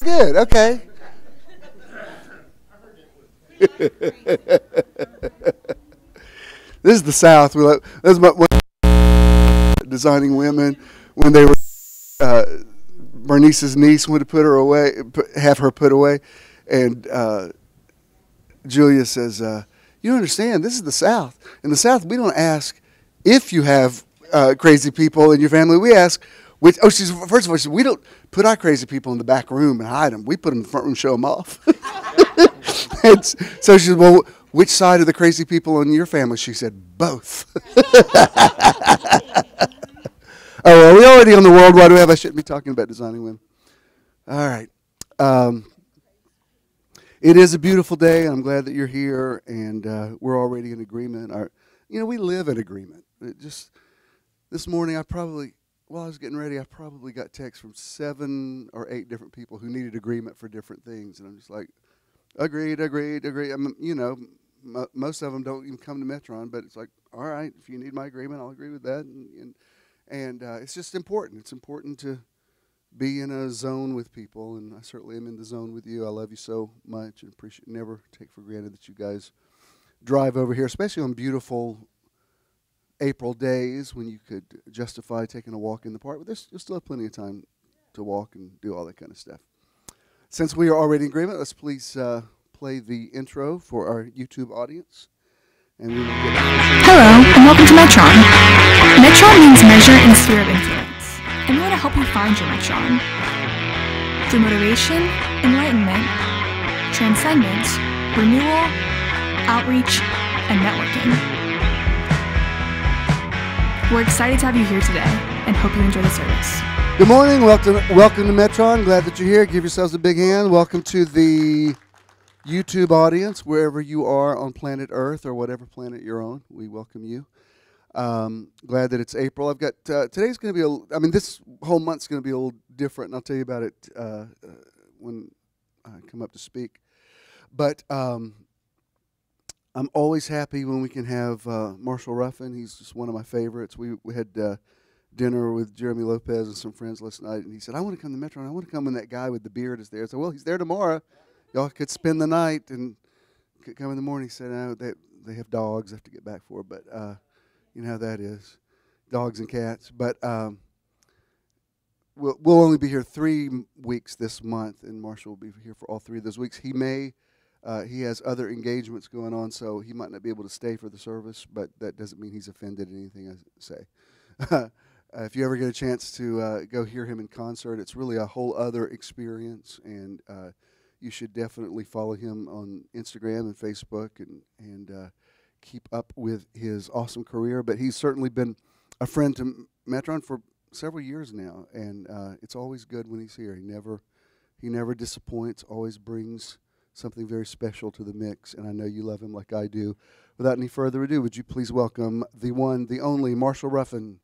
Good, okay. This is the South. That's my designing women when they were Bernice's niece wanted to put her away, have her put away, and Julia says, "You don't understand. This is the South. In the South, we don't ask if you have crazy people in your family. We ask which." Oh, first of all, she said, "We don't put our crazy people in the back room and hide them. We put them in the front room, show them off." And so she said, "Well, which side of the crazy people in your family?" She said, "Both." Oh, are we already on the World Wide Web? I shouldn't be talking about designing women. All right. It is a beautiful day, and I'm glad that you're here, and we're already in agreement. We live in agreement. This morning, while I was getting ready, I probably got texts from 7 or 8 different people who needed agreement for different things, and I'm just like, agreed. Most of them don't even come to Metron, but it's like, all right, if you need my agreement, I'll agree with that, and it's just important. It's important to be in a zone with people, and I certainly am in the zone with you. I love you so much and never take for granted that you guys drive over here, especially on beautiful April days when you could justify taking a walk in the park. But you'll still have plenty of time to walk and do all that kind of stuff. Since we are already in agreement, let's please play the intro for our YouTube audience. And we will get Hello, and welcome to Metron. Metron means measure in sphere of influence, and we want to help you find your Metron. Through motivation, enlightenment, transcendence, renewal, outreach, and networking. We're excited to have you here today, and hope you enjoy the service. Good morning, welcome to Metron. Glad that you're here. Give yourselves a big hand. Welcome to the YouTube audience, wherever you are on planet Earth or whatever planet you're on. We welcome you. Glad that it's April. I've got today's going to be this whole month's going to be a little different, and I'll tell you about it when I come up to speak. But I'm always happy when we can have Marshall Ruffin. He's just one of my favorites. We had dinner with Jeremy Lopez and some friends last night, and he said, "I want to come to Metron. I want to come when that guy with the beard is there." I said, "Well, he's there tomorrow. Y'all could spend the night and come in the morning." He said, "No, they have dogs I have to get back for," but you know how that is, dogs and cats. But we'll only be here 3 weeks this month, and Marshall will be here for all 3 of those weeks. He has other engagements going on, so he might not be able to stay for the service, but that doesn't mean he's offended at anything I say. If you ever get a chance to go hear him in concert, it's really a whole other experience, and you should definitely follow him on Instagram and Facebook and keep up with his awesome career. But he's certainly been a friend to Metron for several years now, and it's always good when he's here. He never disappoints, always brings something very special to the mix, and I know you love him like I do. Without any further ado, would you please welcome the one, the only, Marshall Ruffin.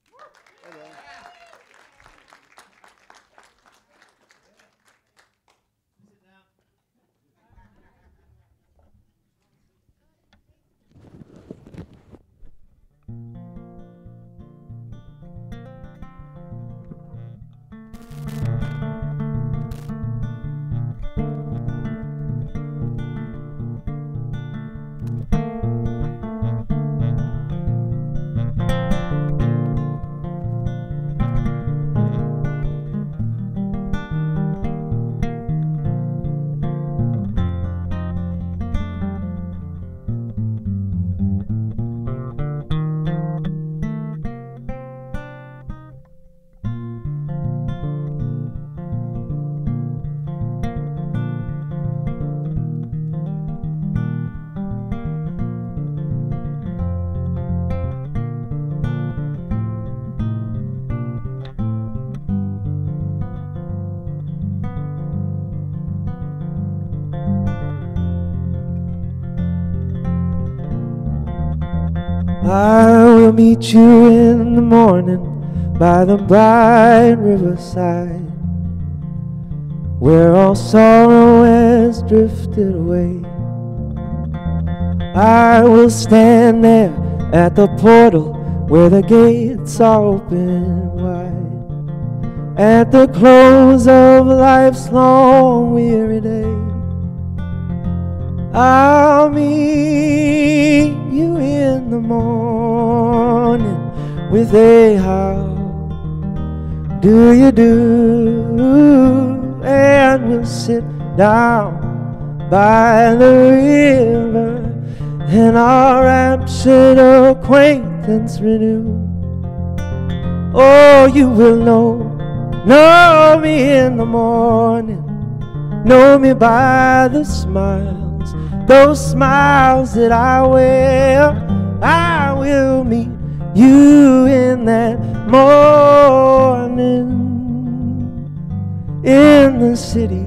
I will meet you in the morning by the bright riverside, where all sorrow has drifted away. I will stand there at the portal where the gates are open wide, at the close of life's long weary day. I'll meet you in the morning with a how do you do, and we'll sit down by the river and our raptured acquaintance renew. Oh, you will know me in the morning, know me by the smiles, those smiles that I wear. I will meet you in that morning in the city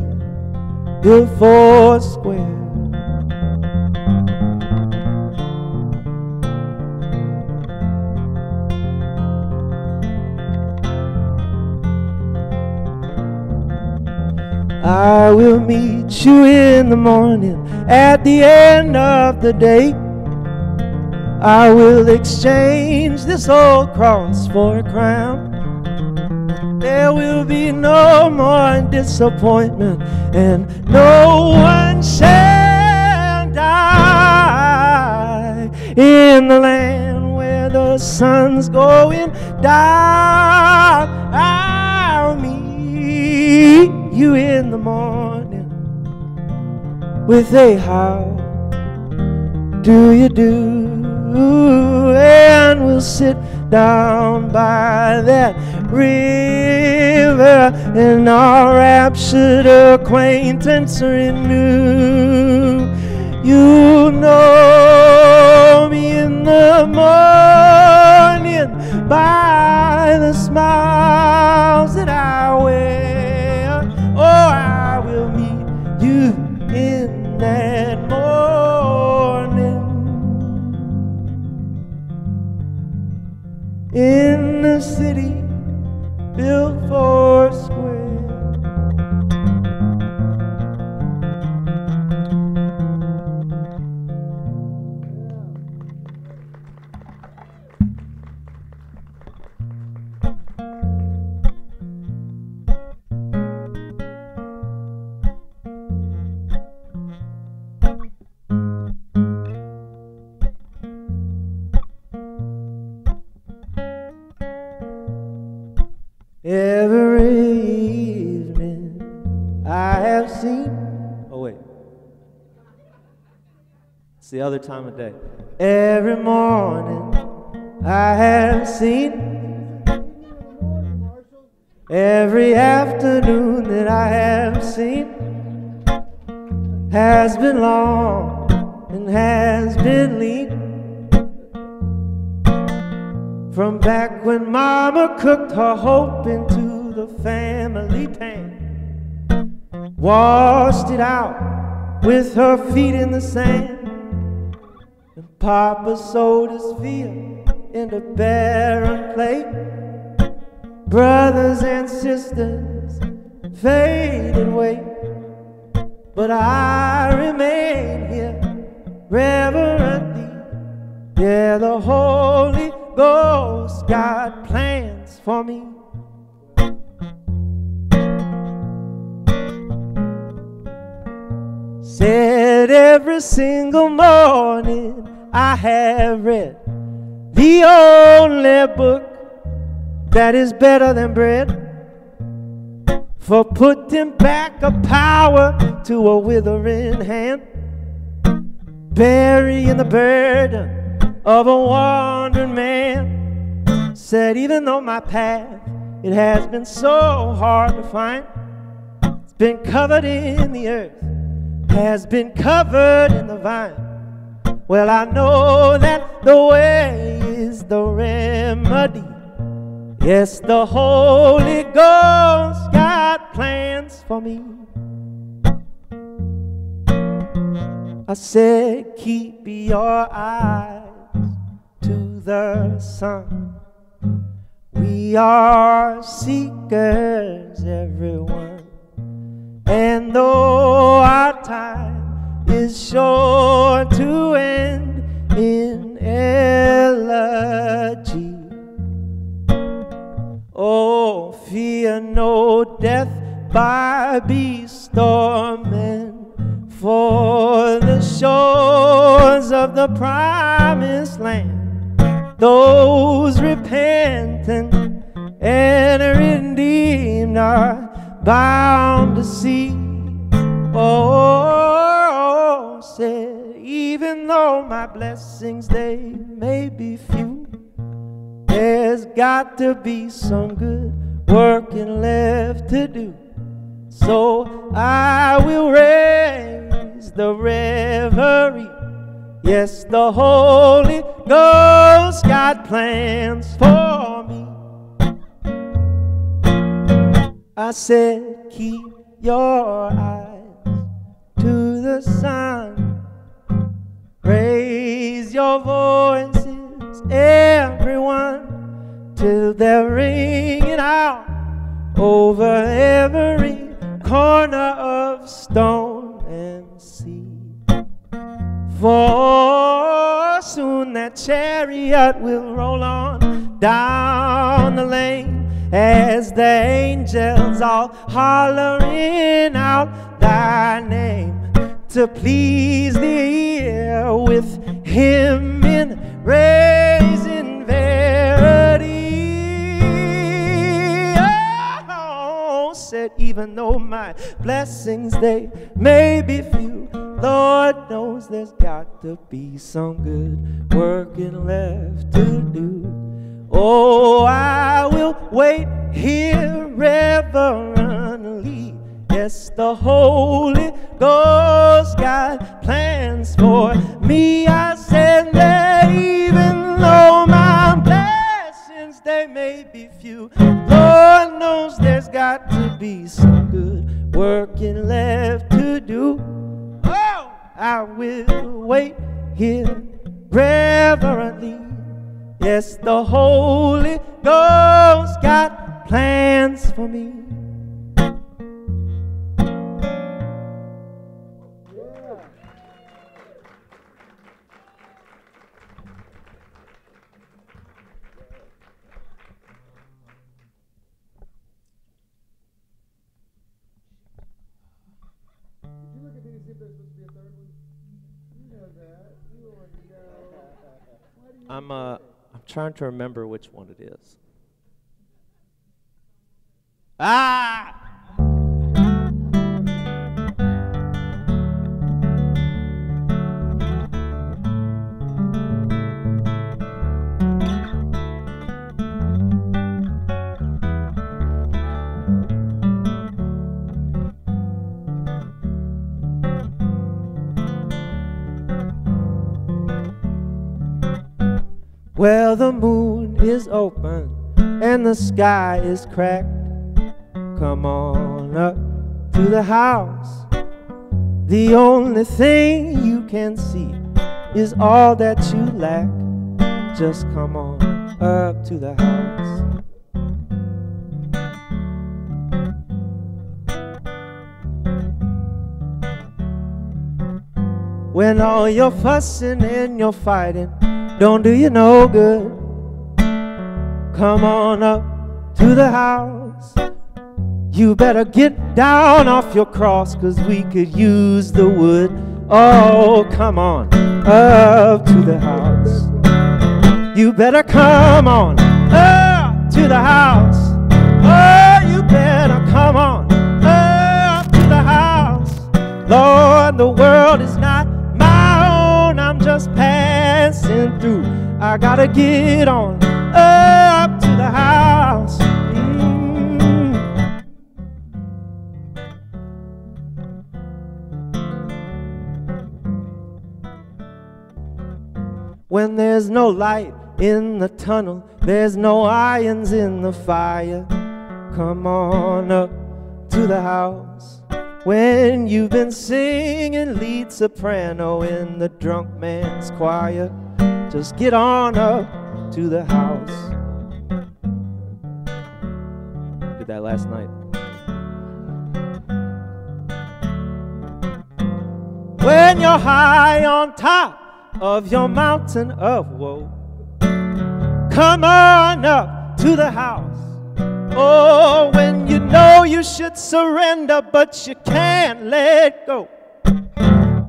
built four square. I will meet you in the morning at the end of the day. I will exchange this old cross for a crown. There will be no more disappointment, and no one shall die in the land where the sun's going down. I'll meet you in the morning with a how do you do, and we'll sit down by that river and our raptured acquaintance renew. You know me in the morning by the smiles that I wear. Oh, I will meet you in that morning in the city built four square. Every evening I have seen. Oh, wait. It's the other time of day. Every morning I have seen. Every afternoon that I have seen has been long and has been lean. From back when Mama cooked her hope into the family pan, washed it out with her feet in the sand, and Papa sowed his field into barren clay. Brothers and sisters faded away, but I remain here reverently. Yeah, the Holy Ghost got plans for me. Said every single morning I have read the only book that is better than bread, for putting back a power to a withering hand, burying the burden of a wandering man. Said even though my path, it has been so hard to find, it's been covered in the earth, has been covered in the vine. Well, I know that the way is the remedy. Yes, the Holy Ghost got plans for me. I said, keep your eyes to the sun. We are seekers, everyone. And though our time is sure to end in elegy, oh, fear no of the promised land. Those repentant and redeemed are bound to see. Oh, said, even though my blessings, they may be few, there's got to be some good working left to do. So I will raise the reverie. Yes, the Holy Ghost got plans for me. I said, keep your eyes to the sun. Raise your voices, everyone, till they're ringing out over every corner of stone and sea. For soon that chariot will roll on down the lane, as the angels all hollering out thy name, to please the ear with him in raising verity. Oh, said, even though my blessings, they may be few, Lord knows there's got to be some good working left to do. Oh, I will wait here reverently. Yes, the Holy Ghost got plans for me. I said that even though my blessings, they may be few, Lord knows there's got to be some good working left to do. Oh, I will wait here reverently. Yes, the Holy Ghost got plans for me. I'm trying to remember which one it is. Ah! Well, the moon is open and the sky is cracked. Come on up to the house. The only thing you can see is all that you lack. Just come on up to the house. When all your fussing and your fighting don't do you no good, come on up to the house. You better get down off your cross, 'cause we could use the wood. Oh, come on up to the house. You better come on up to the house. Oh, you better come on up to the house. Lord, the world is not my own, I'm just passing through. I gotta get on up to the house. When there's no light in the tunnel, there's no irons in the fire. Come on up to the house. When you've been singing lead soprano in the drunk man's choir, just get on up to the house. Did that last night. When you're high on top of your mountain of woe, come on up to the house. Oh, when you know you should surrender, but you can't let go,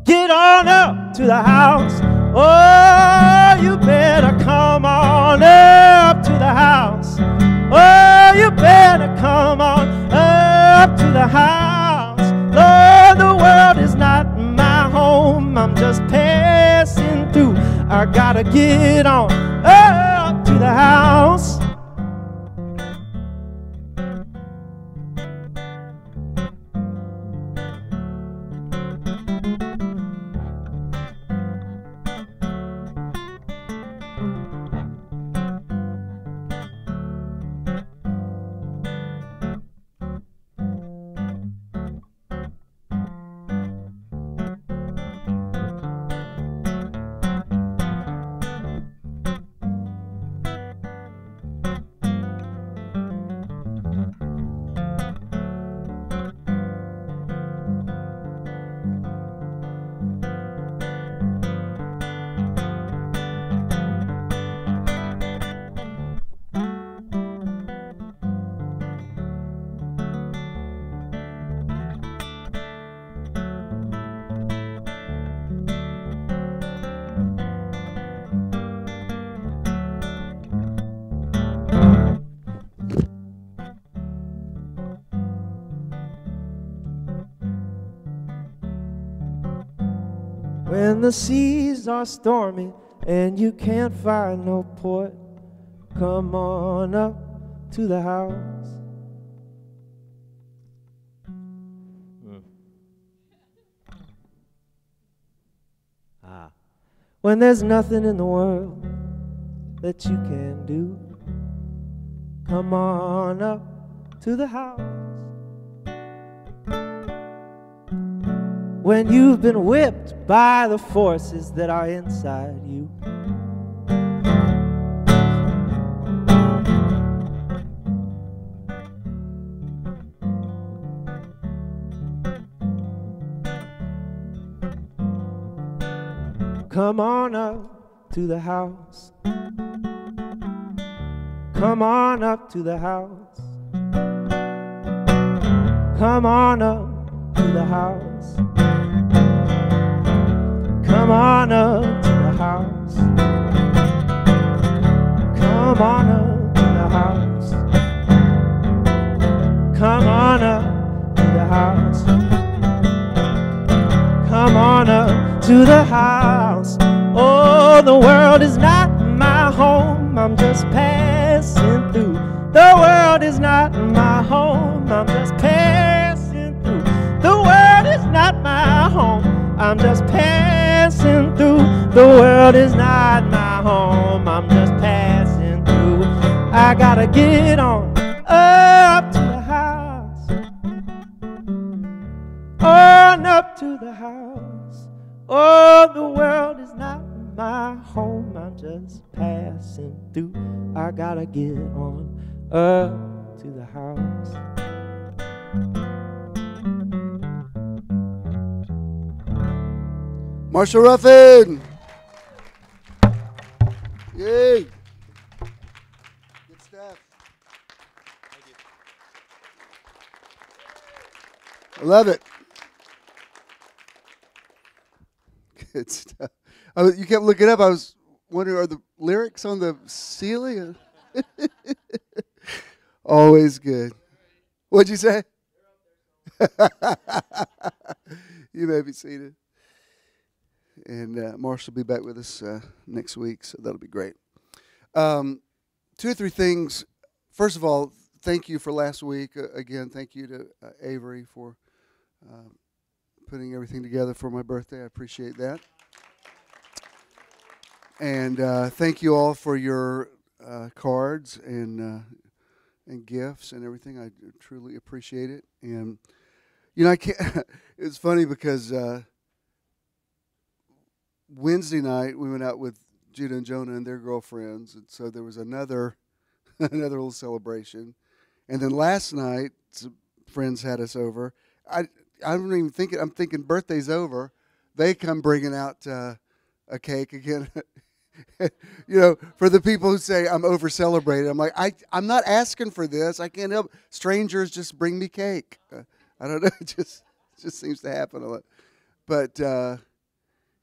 get on up to the house. Oh, the house. Lord, the world is not my home. I'm just passing through. I gotta get on up to the house. When the seas are stormy and you can't find no port, come on up to the house. When there's nothing in the world that you can do, come on up to the house. When you've been whipped by the forces that are inside you, come on up to the house. Come on up to the house. Come on up to the house. Come on up to the house. Come on up to the house. Come on up to the house. Come on up to the house. Oh, the world is not my home. I'm just passing through. The world is not my home. I'm just passing through. The world is not my home. I'm just passing through. The world is not my home. I'm just passing through. I gotta get on up to the house. On up to the house. Oh, the world is not my home. I'm just passing through. I gotta get on up to the house. Marshall Ruffin. Yay. Good stuff. I love it. Good stuff. You kept looking up. I was wondering, are the lyrics on the ceiling? Always good. What'd you say? You may be seated. And Marshall will be back with us next week, so that'll be great. 2 or 3 things. First of all, thank you for last week. Again, thank you to Avery for putting everything together for my birthday. I appreciate that. And thank you all for your cards and gifts and everything. I truly appreciate it. And you know, I can't. It's funny because Wednesday night we went out with Judah and Jonah and their girlfriends, and so there was another little celebration. And then last night, some friends had us over. I don't even think I'm thinking birthday's over. They come bringing out a cake again. You know, for the people who say I'm over celebrating, I'm like, I'm not asking for this. I can't help. Strangers just bring me cake. I don't know. It just seems to happen a lot. But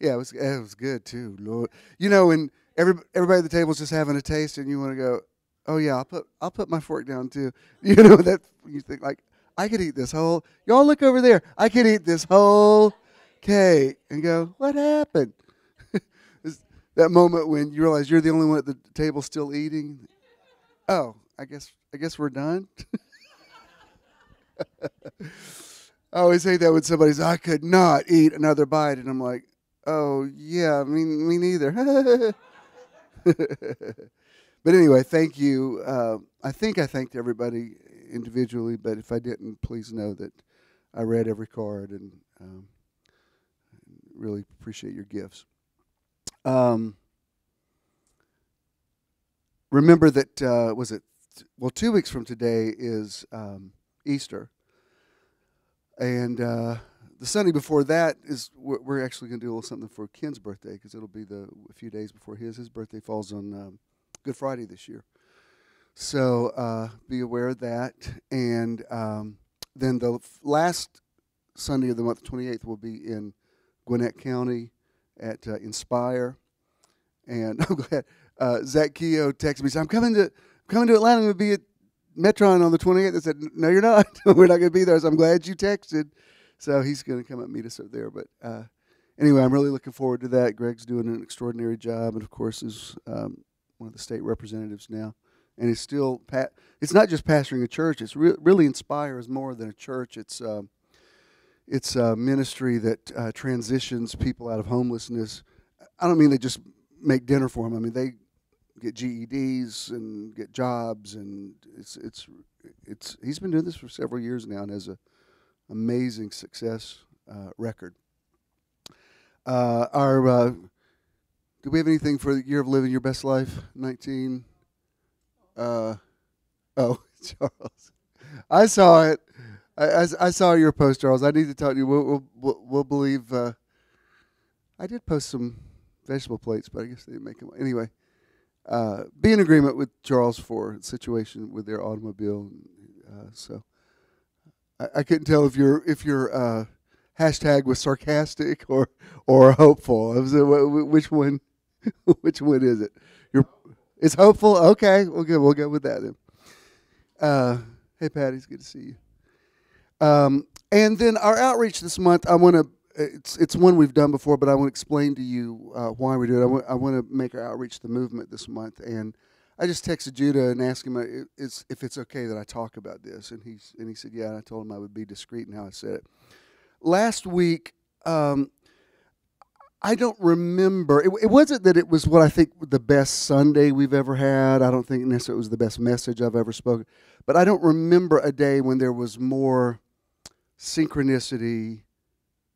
yeah, it was good too, Lord. You know, when everybody at the table's just having a taste, and you want to go, oh yeah, I'll put my fork down too. You know that you think like I could eat this whole. Y'all look over there. I could eat this whole cake and go, what happened? It's that moment when you realize you're the only one at the table still eating. Oh, I guess we're done. I always say that when somebody says, I could not eat another bite. And I'm like, oh, yeah, me neither. But anyway, thank you. I think I thanked everybody individually, but if I didn't, please know that I read every card and really appreciate your gifts. Remember that, 2 weeks from today is Easter. And the Sunday before that is we're actually going to do a little something for Ken's birthday because it'll be a few days before his. His birthday falls on Good Friday this year. So be aware of that. And then the last Sunday of the month, 28th, will be in Gwinnett County at Inspire. And I'm glad Zach Keogh texted me, said, I'm coming to Atlanta. I'm going to be at Metron on the 28th. I said, no, you're not. We're not going to be there. So I'm glad you texted. So he's going to come up and meet us up there. But anyway, I'm really looking forward to that. Greg's doing an extraordinary job, and of course is one of the state representatives now. And he's still it's not just pastoring a church. It's really Inspire is more than a church. It's a ministry that transitions people out of homelessness. I don't mean they just make dinner for them. I mean they get GEDs and get jobs, and it's he's been doing this for several years now and has a amazing success record. Do we have anything for the year of living your best life? 19. Charles, I saw it. I saw your post, Charles. I need to talk to you. We'll believe. I did post some vegetable plates, but I guess they didn't make them. Anyway. Be in agreement with Charles for the situation with their automobile. So I couldn't tell if your hashtag was sarcastic or hopeful. Which one? Which one is it? It's hopeful. Okay, we'll go with that then. Hey, Patty, it's good to see you. And then our outreach this month, I want to. It's one we've done before, but I want to explain to you why we do it. I want to make our outreach the movement this month, and I just texted Judah and asked him if it's okay that I talk about this, and he said yeah. And I told him I would be discreet in how I said it. Last week, I don't remember. It wasn't that it was what I think the best Sunday we've ever had. I don't think necessarily it was the best message I've ever spoken, but I don't remember a day when there was more synchronicity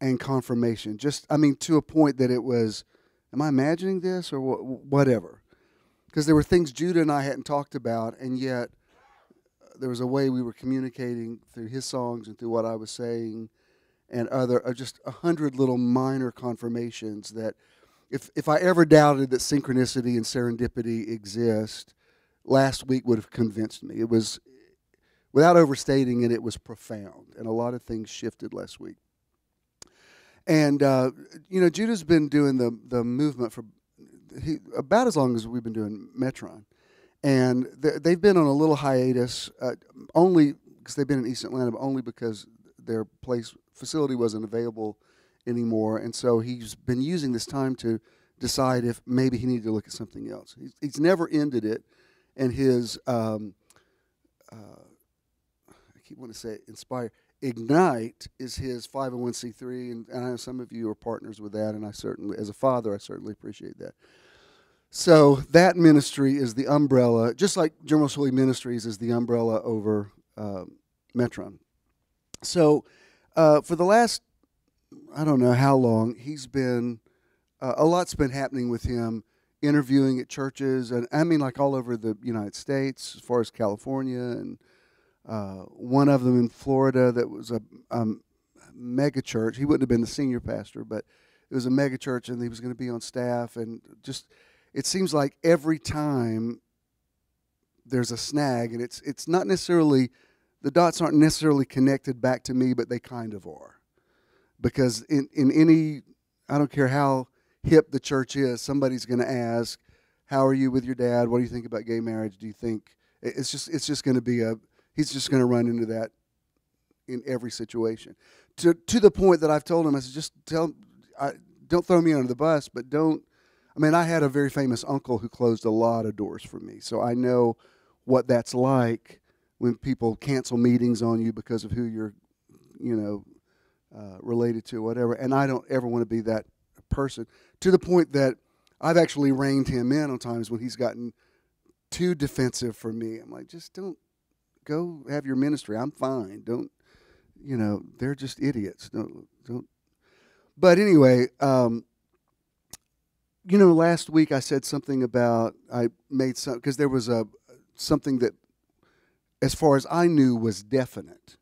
and confirmation, to a point that it was, am I imagining this or whatever? Because there were things Judah and I hadn't talked about, and yet there was a way we were communicating through his songs and through what I was saying, and just 100 little minor confirmations that if I ever doubted that synchronicity and serendipity exist, last week would have convinced me. It was, without overstating it, it was profound, and a lot of things shifted last week. And, Judah's been doing the movement for about as long as we've been doing Metron. And they've been on a little hiatus, only because they've been in East Atlanta, but only because their facility wasn't available anymore. And so he's been using this time to decide if maybe he needed to look at something else. He's never ended it. And his, I keep wanting to say Inspire. Ignite is his 501c3, and I know some of you are partners with that, and I certainly, as a father, I certainly appreciate that. So that ministry is the umbrella, just like General Swilley Ministries is the umbrella over Metron. So for the last, I don't know how long, he's been, a lot's been happening with him, interviewing at churches, and I mean like all over the United States, as far as California, and one of them in Florida that was a mega church. He wouldn't have been the senior pastor, but it was a mega church, and he was going to be on staff. And just, it seems like every time there's a snag, and it's not necessarily, the dots aren't necessarily connected back to me, but they kind of are. Because in any, I don't care how hip the church is, somebody's going to ask, how are you with your dad? What do you think about gay marriage? Do you think, it's just going to be he's just going to run into that in every situation. To the point that I've told him, I said, just don't throw me under the bus, but don't. I mean, I had a very famous uncle who closed a lot of doors for me, so I know what that's like when people cancel meetings on you because of who you're, related to, whatever. And I don't ever want to be that person, to the point that I've actually reined him in on times when he's gotten too defensive for me. I'm like, just don't go have your ministry. I'm fine. Don't, they're just idiots. Don't. But anyway, last week I said something about, I made some, because there was something that, as far as I knew, was definite.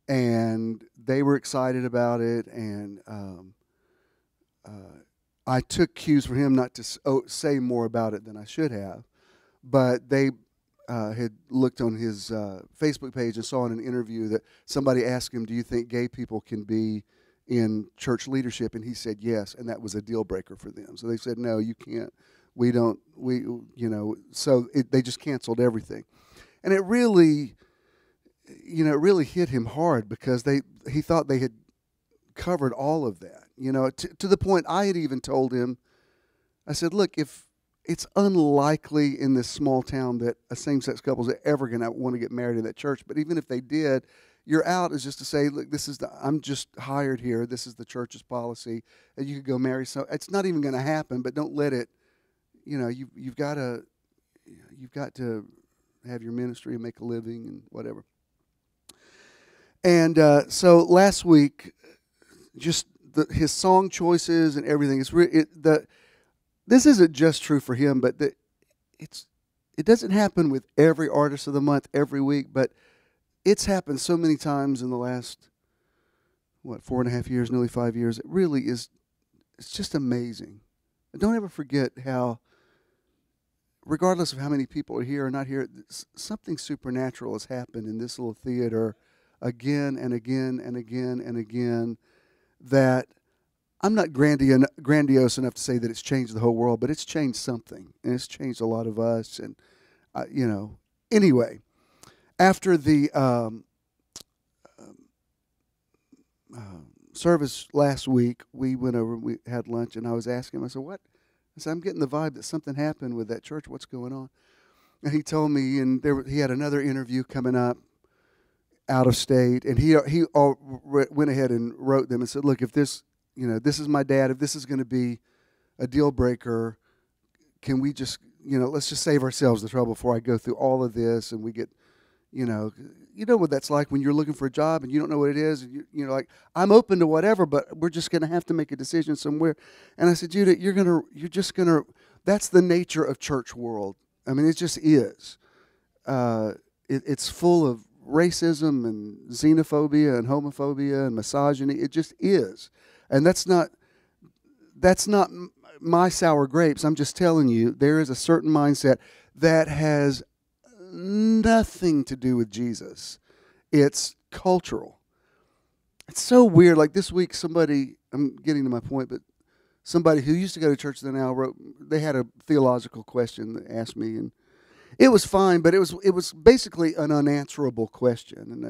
And they were excited about it, and I took cues from him not to say more about it than I should have. But they had looked on his Facebook page and saw in an interview that somebody asked him, do you think gay people can be in church leadership? And he said yes, and that was a deal breaker for them. So they said, no, you can't. So they just canceled everything. And it really hit him hard, because he thought they had covered all of that. To the point I had even told him, I said, look, if it's unlikely in this small town that a same-sex couple is ever going to want to get married in that church, but even if they did, your out is just to say, look, I'm just hired here. This is the church's policy, and you could go marry. So it's not even going to happen, but don't let it. You've got to have your ministry and make a living and whatever. And so last week, just his song choices and everything. This isn't just true for him, but it doesn't happen with every artist of the month every week, but it's happened so many times in the last 4.5 years, nearly 5 years. It really is. It's just amazing. And don't ever forget how, regardless of how many people are here or not here, something supernatural has happened in this little theater again and again and again and again, that I'm not grandiose enough to say that it's changed the whole world, but it's changed something, and it's changed a lot of us. And, anyway, after the service last week, we went over, we had lunch, and I was asking him, I said, what? I said, I'm getting the vibe that something happened with that church. What's going on? And he told me, and he had another interview coming up out of state, and he went ahead and wrote them and said, look, if this, this is my dad, if this is going to be a deal breaker, can we just, let's just save ourselves the trouble before I go through all of this and we get, you know what that's like when you're looking for a job and you don't know what it is, and you like, I'm open to whatever, but we're just going to have to make a decision somewhere. And I said, Judah, that's the nature of church world. I mean, it just is. It's full of racism and xenophobia and homophobia and misogyny. It just is. And that's not my sour grapes. I'm just telling you, there is a certain mindset that has nothing to do with Jesus. It's cultural. It's so weird. Like this week, I'm getting to my point, but somebody who used to go to church then now they had a theological question that asked me, and it was fine, but it was basically an unanswerable question. And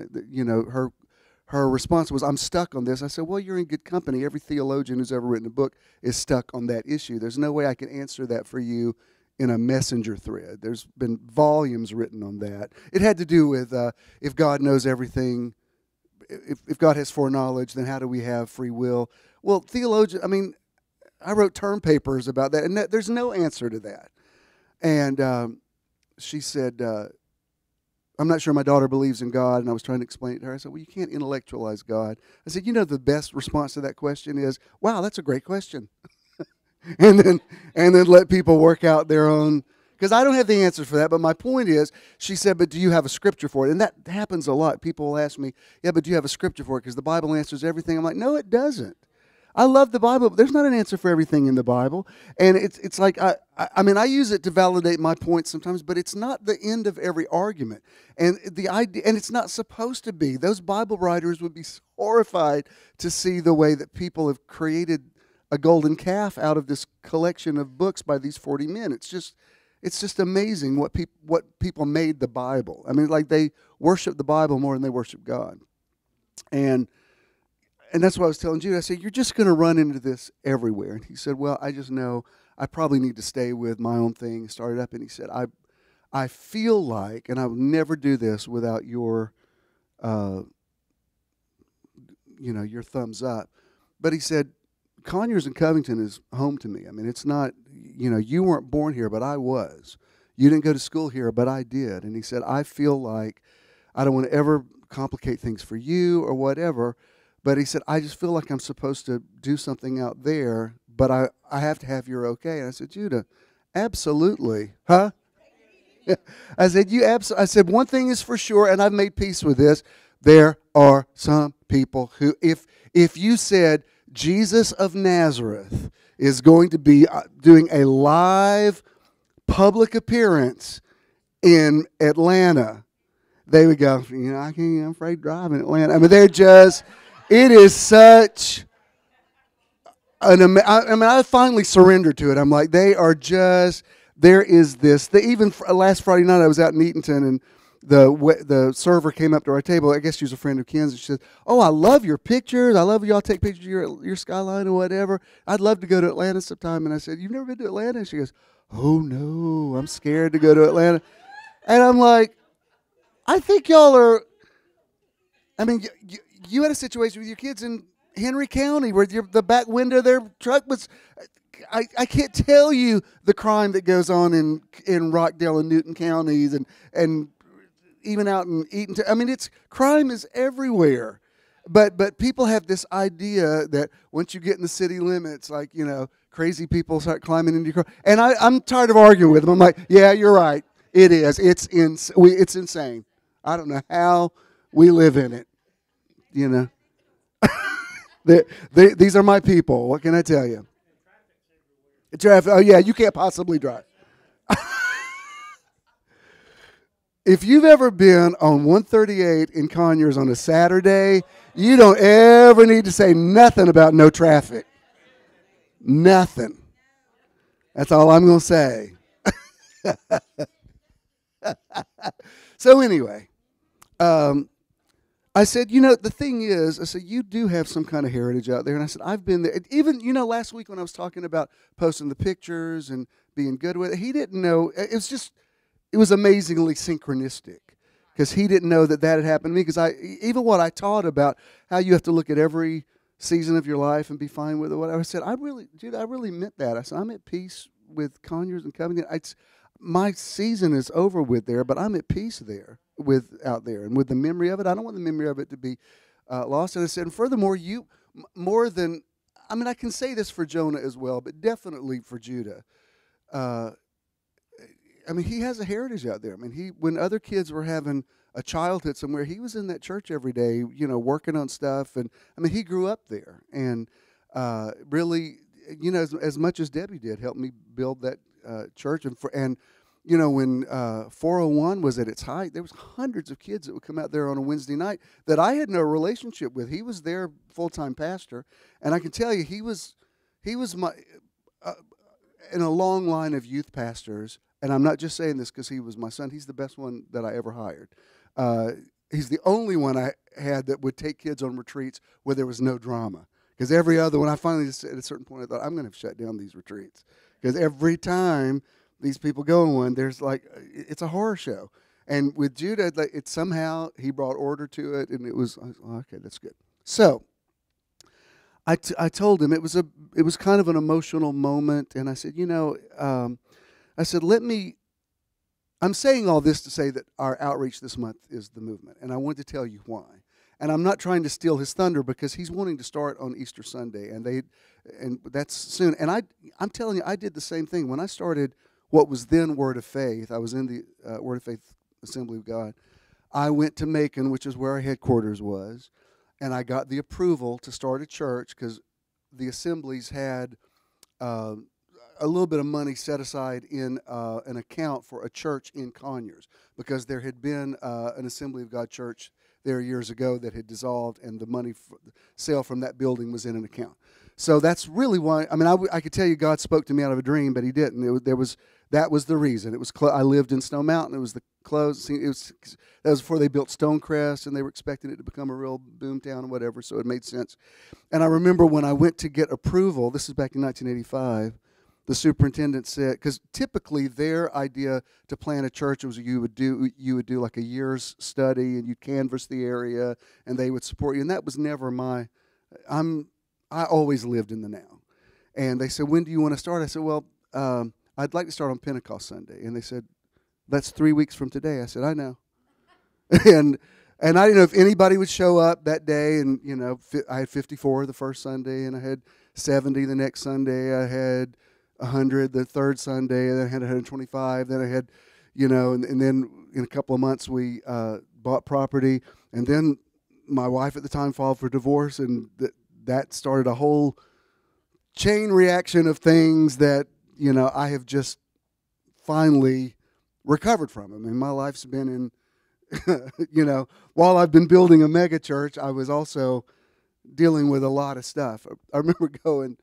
her response was, I'm stuck on this. I said, well, you're in good company. Every theologian who's ever written a book is stuck on that issue. There's no way I can answer that for you in a messenger thread. There's been volumes written on that. It had to do with if God knows everything, if God has foreknowledge, then how do we have free will? Well, I wrote term papers about that, and there's no answer to that. And she said, I'm not sure my daughter believes in God, and I was trying to explain it to her. I said, well, you can't intellectualize God. I said, the best response to that question is, wow, that's a great question. and then let people work out their own, because I don't have the answer for that. But my point is, she said, but do you have a scripture for it? And that happens a lot. People will ask me, yeah, but do you have a scripture for it? Because the Bible answers everything. I'm like, no, it doesn't. I love the Bible, but there's not an answer for everything in the Bible. And it's like, I use it to validate my point sometimes, but it's not the end of every argument. And the idea, and it's not supposed to be. Those Bible writers would be what to see the way that people have created a golden calf out of this collection of books by these 40 men. It's just amazing what people made the Bible. I mean, like they worship the Bible more than they worship God. And that's what I was telling Jude. I said, you're just going to run into this everywhere. And he said, well, I just know I probably need to stay with my own thing, start it up. And he said, I feel like, and I would never do this without your, your thumbs up. But he said, Conyers and Covington is home to me. I mean, it's not, you weren't born here, but I was. You didn't go to school here, but I did. And he said, I feel like I don't want to ever complicate things for you or whatever. But he said, I just feel like I'm supposed to do something out there, but I have to have your okay. And I said, Judah, absolutely. Huh? I said, I said, one thing is for sure, and I've made peace with this. There are some people who, if you said Jesus of Nazareth is going to be doing a live public appearance in Atlanta, they would go, I'm afraid to drive in Atlanta. I mean, they're just... It is such I finally surrendered to it. I'm like, there is this. Even last Friday night, I was out in Eatonton, and the server came up to our table. I guess she was a friend of Ken's, and she said, oh, I love your pictures. I love y'all take pictures of your skyline or whatever. I'd love to go to Atlanta sometime. And I said, you've never been to Atlanta? And she goes, oh, no, I'm scared to go to Atlanta. And I'm like, I think y'all are, you had a situation with your kids in Henry County where the back window of their truck was, I can't tell you the crime that goes on in Rockdale and Newton counties and even out in Eatonton. Crime is everywhere. But people have this idea that once you get in the city limits, crazy people start climbing into your car. And I'm tired of arguing with them. I'm like, yeah, you're right. It is. It's insane. I don't know how we live in it. These are my people. What can I tell you? Traffic. Oh, yeah, you can't possibly drive. If you've ever been on 138 in Conyers on a Saturday, you don't ever need to say nothing about no traffic. Nothing. That's all I'm going to say. So anyway, I said, the thing is, I said, you do have some kind of heritage out there. And I said, I've been there. Even, last week when I was talking about posting the pictures and being good with it, he didn't know. It was amazingly synchronistic because he didn't know that had happened to me. Because even what I taught about how you have to look at every season of your life and be fine with it, whatever, I said, I really meant that. I said, I'm at peace with Conyers and Covington. My season is over with there, but I'm at peace there. Out there and with the memory of it. I don't want the memory of it to be lost. And I said, and furthermore, I can say this for Jonah as well, but definitely for Judah. He has a heritage out there. When other kids were having a childhood somewhere, he was in that church every day, working on stuff. And he grew up there and really, as much as Debbie did, helped me build that church. When 401 was at its height, there was hundreds of kids that would come out there on a Wednesday night that I had no relationship with. He was their full-time pastor, and I can tell you he was my in a long line of youth pastors. And I'm not just saying this because he was my son. He's the best one that I ever hired. He's the only one I had that would take kids on retreats where there was no drama. Because every other one, I finally just at a certain point I thought I'm going to have to shut down these retreats because every time these people go on one, there's it's a horror show. And with Judah, it somehow he brought order to it, and it was okay. That's good. So I told him it was kind of an emotional moment, and I said, I said, I'm saying all this to say that our outreach this month is the movement, and I wanted to tell you why. And I'm not trying to steal his thunder because he's wanting to start on Easter Sunday, and that's soon. And I'm telling you, I did the same thing when I started. What was then Word of Faith, I was in the Word of Faith Assembly of God. I went to Macon, which is where our headquarters was, and I got the approval to start a church because the assemblies had a little bit of money set aside in an account for a church in Conyers because there had been an Assembly of God church there years ago that had dissolved, and the money sale from that building was in an account. So that's really why. I mean, I could tell you God spoke to me out of a dream, but He didn't. That was the reason. It was I lived in Snow Mountain. It was the close. That was before they built Stonecrest, and they were expecting it to become a real boom town and whatever. So it made sense. And I remember when I went to get approval. This is back in 1985. The superintendent said, because typically their idea to plant a church was you would do like a year's study, and you'd canvass the area, and they would support you. And that was never my. I always lived in the now. And they said, when do you want to start? I said, well, I'd like to start on Pentecost Sunday. And they said, that's 3 weeks from today. I said, I know. and I didn't know if anybody would show up that day. And, you know, I had 54 the first Sunday, and I had 70 the next Sunday. I had 100 the third Sunday, and then I had 125. Then I had, you know, and then in a couple of months we bought property. And then my wife at the time filed for divorce, and that started a whole chain reaction of things that, you know, I have just finally recovered from. I mean, my life's been in, you know, while I've been building a mega church, I was also dealing with a lot of stuff. I remember going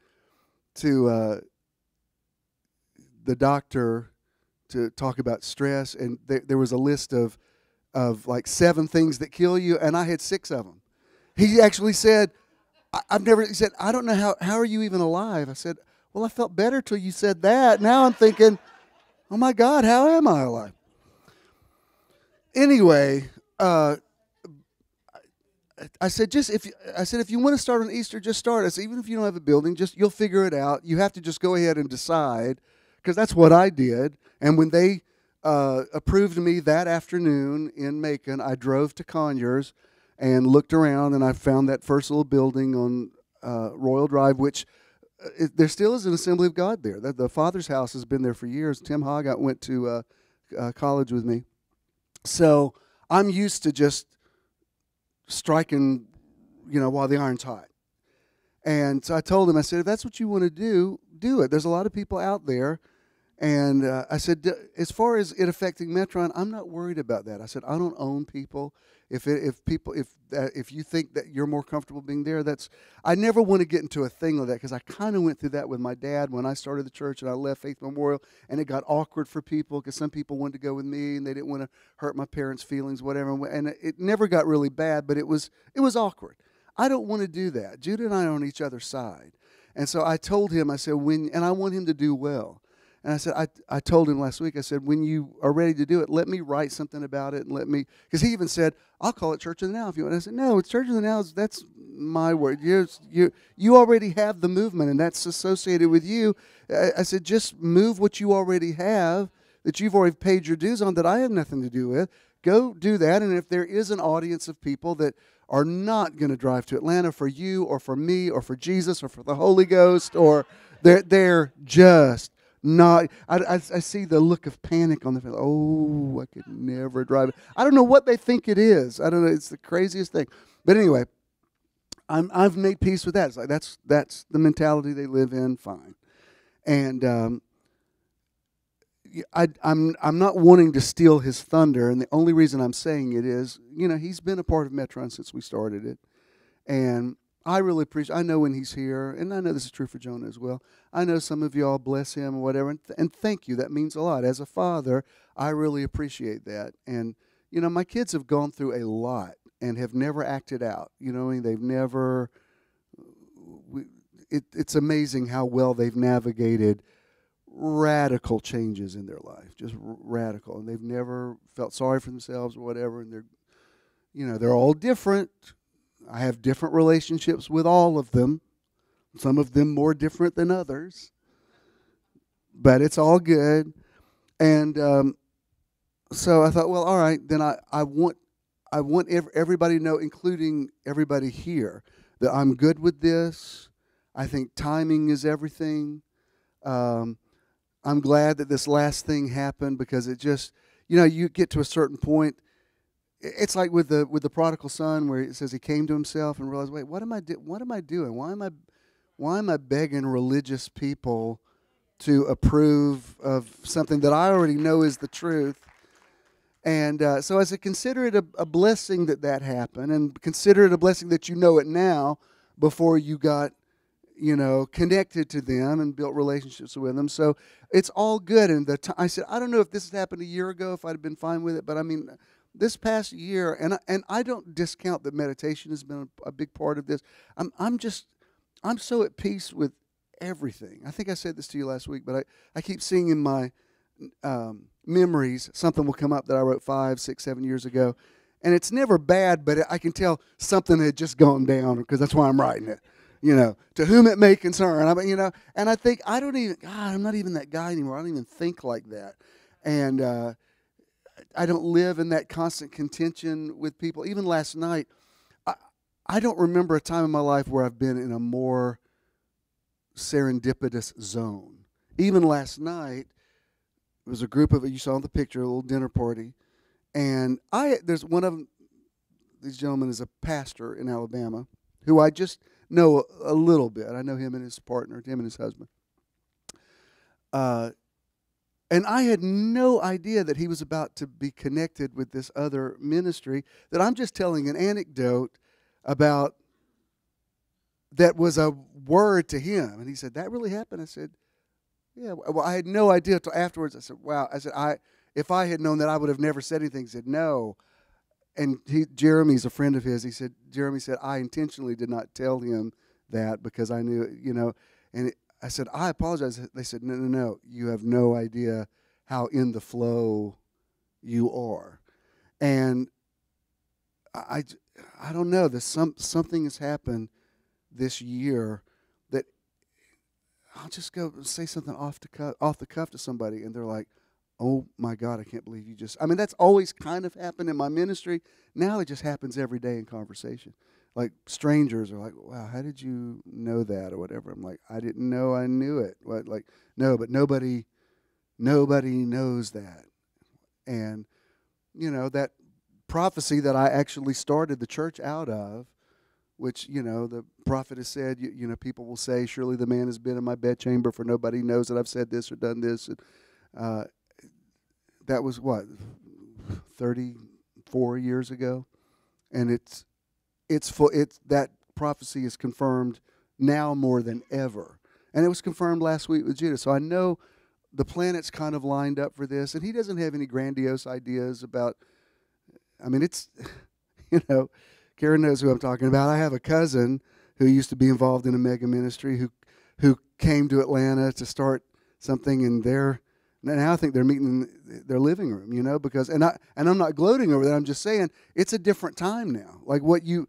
to the doctor to talk about stress, and there was a list of like 7 things that kill you, and I had 6 of them. He actually said, he said, I don't know how are you even alive? I said, well, I felt better till you said that. Now I'm thinking, oh my God, how am I alive? Anyway, I said, if you want to start on Easter, just start. I said, even if you don't have a building, you'll figure it out. You have to just go ahead and decide, because that's what I did. And when they approved me that afternoon in Macon, I drove to Conyers and looked around, and I found that first little building on Royal Drive, which there still is an Assembly of God there. The Father's house has been there for years. Tim Hogg went to college with me. So I'm used to just striking, you know, while the iron's hot. And so I told him, I said, if that's what you want to do, do it. There's a lot of people out there. And I said, as far as it affecting Metron, I'm not worried about that. I said, I don't own people. If you think that you're more comfortable being there, I never want to get into a thing like that, because I kind of went through that with my dad when I started the church and I left Faith Memorial, and it got awkward for people because some people wanted to go with me and they didn't want to hurt my parents' feelings, whatever. And it never got really bad, but it was awkward. I don't want to do that. Judah and I are on each other's side, and so I told him, I said, and I want him to do well. And I said, I told him last week, I said, when you are ready to do it, let me write something about it, and because he even said, I'll call it Church of the Now if you want. And I said, no, it's Church of the Now, that's my word. You already have the movement, and that's associated with you. I said, just move what you already have, that you've already paid your dues on, that I have nothing to do with. Go do that, and if there is an audience of people that are not going to drive to Atlanta for you or for me or for Jesus or for the Holy Ghost, or they're just not. I see the look of panic on the face. Oh, I could never drive it. I don't know what they think it is. I don't know. It's the craziest thing. But anyway, I've made peace with that. It's like that's the mentality they live in. Fine. And I'm not wanting to steal his thunder. And the only reason I'm saying it is, you know, he's been a part of Metron since we started it, and I really appreciate. I know when he's here, and I know this is true for Jonah as well. I know some of y'all bless him or whatever, and thank you. That means a lot. As a father, I really appreciate that. And you know, my kids have gone through a lot and have never acted out. You know, they've never. It's amazing how well they've navigated radical changes in their life, just radical, and they've never felt sorry for themselves or whatever. And they're all different. I have different relationships with all of them, some of them more different than others, but it's all good. And so I thought, well, all right, then I want everybody to know, including everybody here, that I'm good with this. I think timing is everything. I'm glad that this last thing happened, because it just, you get to a certain point. It's like with the prodigal son, where it says he came to himself and realized, wait, what am I doing? Why am I begging religious people to approve of something that I already know is the truth? And so I said, consider it a blessing that happened, and consider it a blessing that you know it now before you got connected to them and built relationships with them. So it's all good. And I said, I don't know if this had happened a year ago, if I'd have been fine with it, but I mean, this past year, and I don't discount that meditation has been a big part of this. I'm so at peace with everything. I think I said this to you last week, but I keep seeing in my memories something will come up that I wrote 5, 6, 7 years ago, and it's never bad, but I can tell something had just gone down because that's why I'm writing it. To whom it may concern. And I think I'm not even that guy anymore. I don't even think like that, and I don't live in that constant contention with people. Even last night, I don't remember a time in my life where I've been in a more serendipitous zone. Even last night, it was a group of, you saw in the picture, a little dinner party, and there's one of these gentlemen is a pastor in Alabama who I just know a little bit. I know him and his partner, him and his husband. And I had no idea that he was about to be connected with this other ministry that I'm just telling an anecdote about that was a word to him. And he said, "That really happened?" I said, "Yeah." Well, I had no idea until afterwards. I said, "Wow." I said, if I had known that, I would have never said anything." He said, "No." And Jeremy's a friend of his. Jeremy said, "I intentionally did not tell him that because I knew, and I said, "I apologize." They said, No. You have no idea how in the flow you are." And I don't know. Something has happened this year that I'll just go say something off the cuff to somebody, and they're like, "Oh my God, I can't believe you just." I mean, that's always kind of happened in my ministry. Now it just happens every day in conversation. Like strangers are like, "Wow, how did you know that?" or whatever. I'm like, "I didn't know I knew it." What, like, no, but nobody knows that. And that prophecy that I actually started the church out of, which the prophet has said, people will say, "Surely the man has been in my bedchamber, for nobody knows that I've said this or done this." And, that was what, 34 years ago, and that prophecy is confirmed now more than ever, and it was confirmed last week with Judah. So I know the planet's kind of lined up for this, and he doesn't have any grandiose ideas about. I mean, it's Karen knows who I'm talking about. I have a cousin who used to be involved in a mega ministry who came to Atlanta to start something in now I think they're meeting in their living room, because and I'm not gloating over that. I'm just saying it's a different time now. Like what you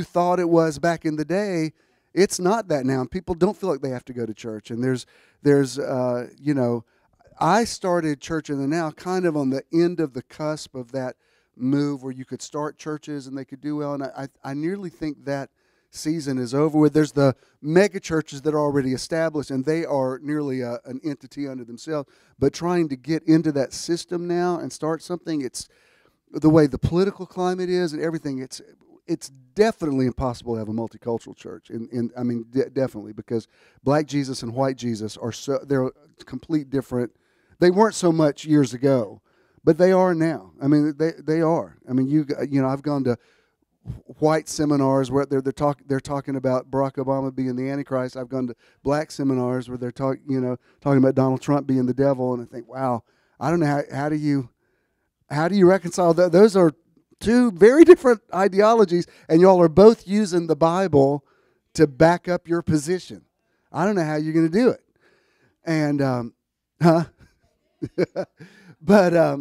thought it was back in the day, it's not that now. And people don't feel like they have to go to church. And there's I started Church in the Now kind of on the end of the cusp of that move where you could start churches and they could do well. And I nearly think that season is over with. There's the mega churches that are already established, and they are nearly an entity unto themselves. But trying to get into that system now and start something, it's the way the political climate is and everything. It's definitely impossible to have a multicultural church. I mean, definitely, because black Jesus and white Jesus they're complete different. They weren't so much years ago, but they are now. I mean, they are. I mean, I've gone to white seminars where they're talking about Barack Obama being the Antichrist. I've gone to black seminars where they're talking about Donald Trump being the devil, and I think, wow, I don't know how do you reconcile that? Those are two very different ideologies, and y'all are both using the Bible to back up your position. I don't know how you're going to do it, and but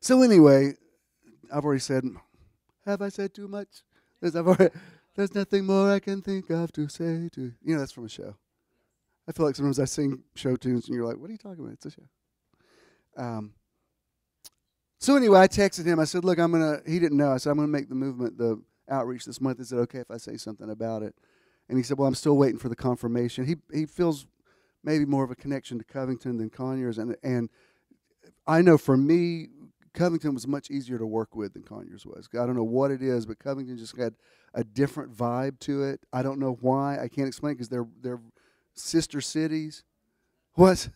so anyway, I've already said. Have I said too much? There's nothing more I can think of to say to you. That's from a show. I feel like sometimes I sing show tunes and you're like, "What are you talking about?" It's a show. So anyway, I texted him. I said, "Look, he didn't know. I said, I'm going to make the movement, the outreach this month. Is it okay if I say something about it?" And he said, "Well, I'm still waiting for the confirmation." He feels maybe more of a connection to Covington than Conyers. And I know for me, Covington was much easier to work with than Conyers was. I don't know what it is, but Covington just had a different vibe to it. I don't know why. I can't explain because they're sister cities. What?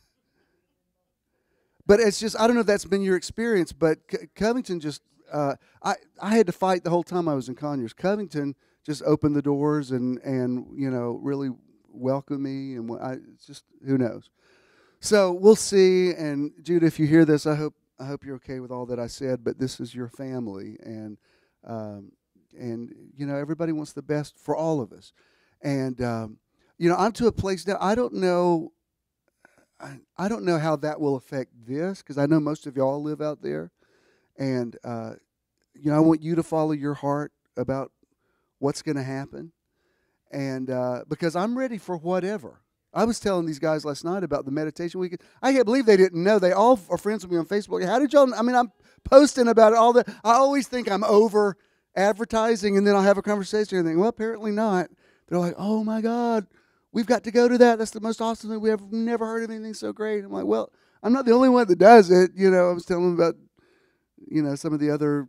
But it's just, I don't know if that's been your experience, but Covington just, I had to fight the whole time I was in Conyers. Covington just open the doors and really welcome me. And it's just, who knows. So we'll see. And Judah, if you hear this, I hope you're okay with all that I said. But this is your family, and everybody wants the best for all of us. And I'm to a place now. I don't know how that will affect this, because I know most of y'all live out there, and I want you to follow your heart about what's going to happen, and because I'm ready for whatever. I was telling these guys last night about the meditation weekend. I can't believe they didn't know. They all are friends with me on Facebook. How did y'all? I mean, I'm posting about it all the. I always think I'm over advertising, and then I'll have a conversation and think, well, apparently not. They're like, oh my God, we've got to go to that. That's the most awesome thing. We've never heard of anything so great. I'm like, well, I'm not the only one that does it. I was telling them about, some of the other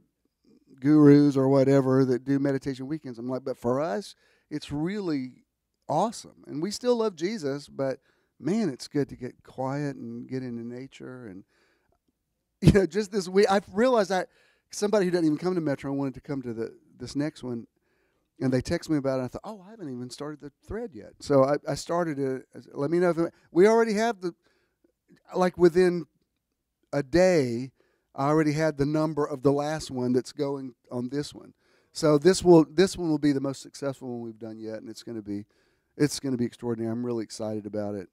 gurus or whatever that do meditation weekends. I'm like, but for us, it's really awesome. And we still love Jesus, but man, it's good to get quiet and get into nature. And, just this week, I've realized that somebody who doesn't even come to Metron wanted to come to this next one. And they text me about it, and I thought, oh, I haven't even started the thread yet. So I started it. Let me know if we already have within a day, I already had the number of the last one that's going on this one. So this one will be the most successful one we've done yet, and it's going to be extraordinary. I'm really excited about it.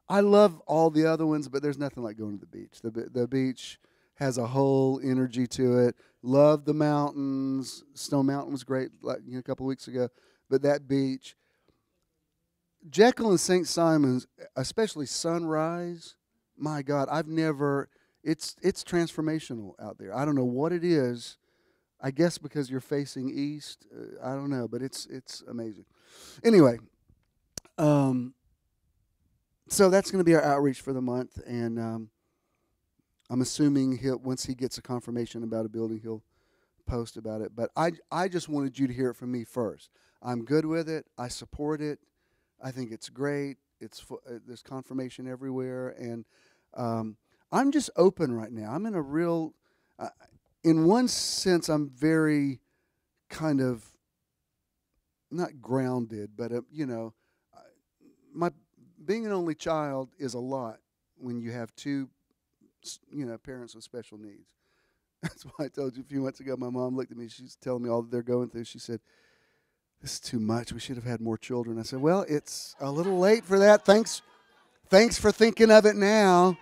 I love all the other ones, but there's nothing like going to the beach. The beach has a whole energy to it. Love the mountains. Stone Mountain was great a couple of weeks ago. But that beach, Jekyll and St. Simon's, especially sunrise, my God, it's transformational out there. I don't know what it is. I guess because you're facing east. I don't know, but it's amazing. Anyway, so that's going to be our outreach for the month, and I'm assuming once he gets a confirmation about a building, he'll post about it. But I just wanted you to hear it from me first. I'm good with it. I support it. I think it's great. There's confirmation everywhere, and I'm just open right now. I'm in a real, in one sense, I'm very kind of not grounded, but my being an only child is a lot when you have two parents with special needs. That's why I told you a few months ago, my mom looked at me, she's telling me all that they're going through. She said, this is too much. We should have had more children. I said, well, it's a little late for that. Thanks for thinking of it now.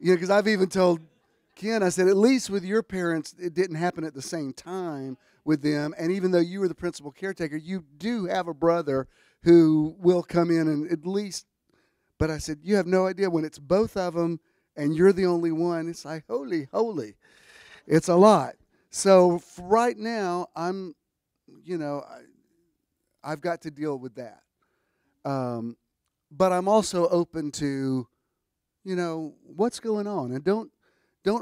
Because I've even told Ken, I said, at least with your parents, it didn't happen at the same time with them. And even though you were the principal caretaker, you do have a brother who will come in and at least. But I said, you have no idea when it's both of them and you're the only one. It's like, holy. It's a lot. So right now, I'm, I've got to deal with that. But I'm also open to, what's going on. And don't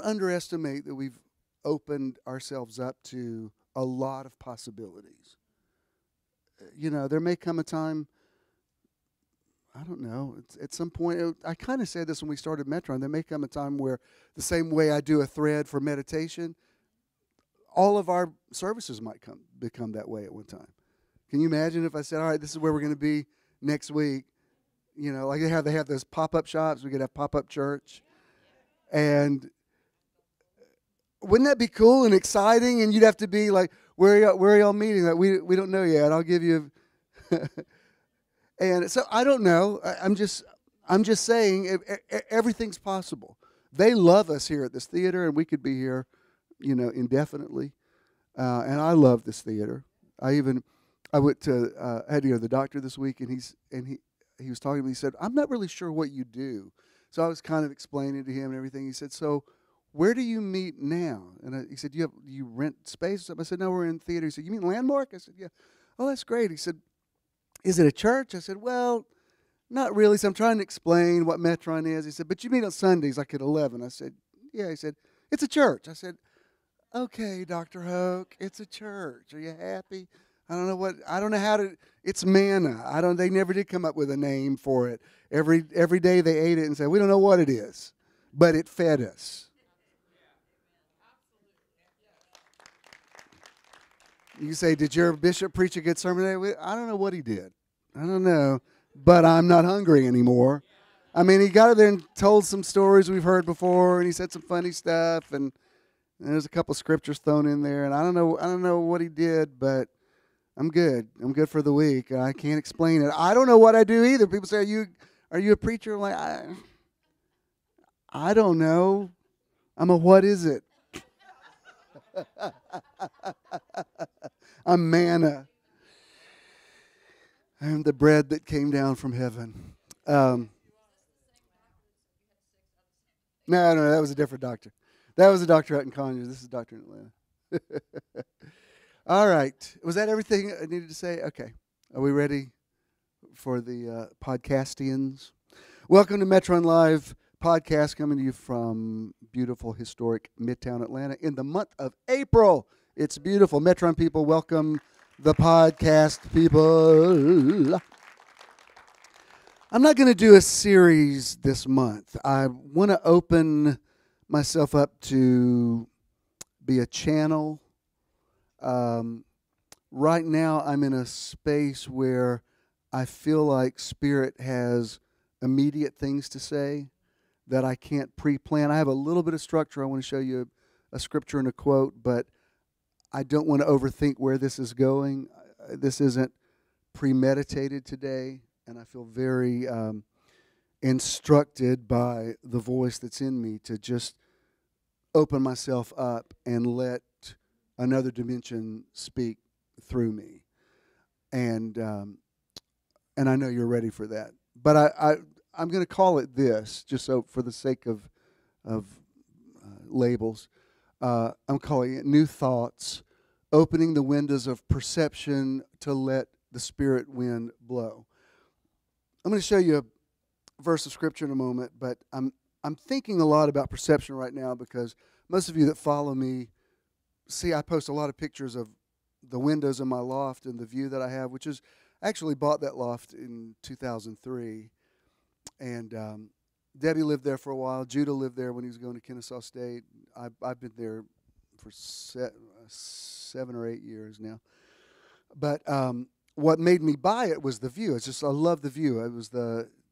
underestimate that we've opened ourselves up to a lot of possibilities. There may come a time, I don't know, at some point, I kind of said this when we started Metron, there may come a time where the same way I do a thread for meditation, all of our services might become that way at one time. Can you imagine if I said, all right, this is where we're going to be next week? Like they have those pop-up shops, we could have pop-up church. And wouldn't that be cool and exciting? And you'd have to be like, where are y'all meeting? Like, we don't know yet. I'll give you. And so I don't know. I'm just saying everything's possible. They love us here at this theater, and we could be here, indefinitely. And I love this theater. I went to I had to go to the doctor this week, and he was talking to me. He said, I'm not really sure what you do. So I was kind of explaining to him and everything. He said, so where do you meet now? And he said, you rent space? I said, no, we're in theater. He said, you mean Landmark? I said, yeah. Oh, that's great. He said, is it a church? I said, well, not really. So I'm trying to explain what Metron is. He said, but you meet on Sundays like at 11. I said, yeah. He said, it's a church. I said, okay, Dr. Hoke, it's a church. Are you happy? I don't know how to, it's manna. They never did come up with a name for it. Every day they ate it and said, we don't know what it is, but it fed us. You say, did your bishop preach a good sermon today? I don't know what he did. I don't know. But I'm not hungry anymore. I mean, he got up there and told some stories we've heard before, and he said some funny stuff, and there's a couple scriptures thrown in there, and I don't know what he did, but I'm good. I'm good for the week. I can't explain it. I don't know what I do either. People say, are you a preacher? I'm like, I don't know. I'm a what is it? I'm manna. I'm the bread that came down from heaven. No, that was a different doctor. That was a doctor out in Conyers. This is a doctor in Atlanta. All right. Was that everything I needed to say? Okay. Are we ready for the podcastians? Welcome to Metron Live podcast, coming to you from beautiful, historic Midtown Atlanta in the month of April. It's beautiful. Metron people, welcome the podcast people. I'm not going to do a series this month. I want to open myself up to be a channel. Right now, I'm in a space where I feel like Spirit has immediate things to say that I can't pre-plan. I have a little bit of structure. I want to show you a scripture and a quote, but I don't want to overthink where this is going. This isn't premeditated today, and I feel very instructed by the voice that's in me to just open myself up and let another dimension speak through me. And I know you're ready for that. But I'm going to call it this, just so for the sake of labels. I'm calling it New Thoughts, Opening the Windows of Perception to Let the Spirit Wind Blow. I'm going to show you a verse of Scripture in a moment, but I'm thinking a lot about perception right now because most of you that follow me see I post a lot of pictures of the windows in my loft and the view that I have, which is I actually bought that loft in 2003. And Debbie lived there for a while. Judah lived there when he was going to Kennesaw State. I've been there for 7 or 8 years now. But what made me buy it was the view. It's just I love the view.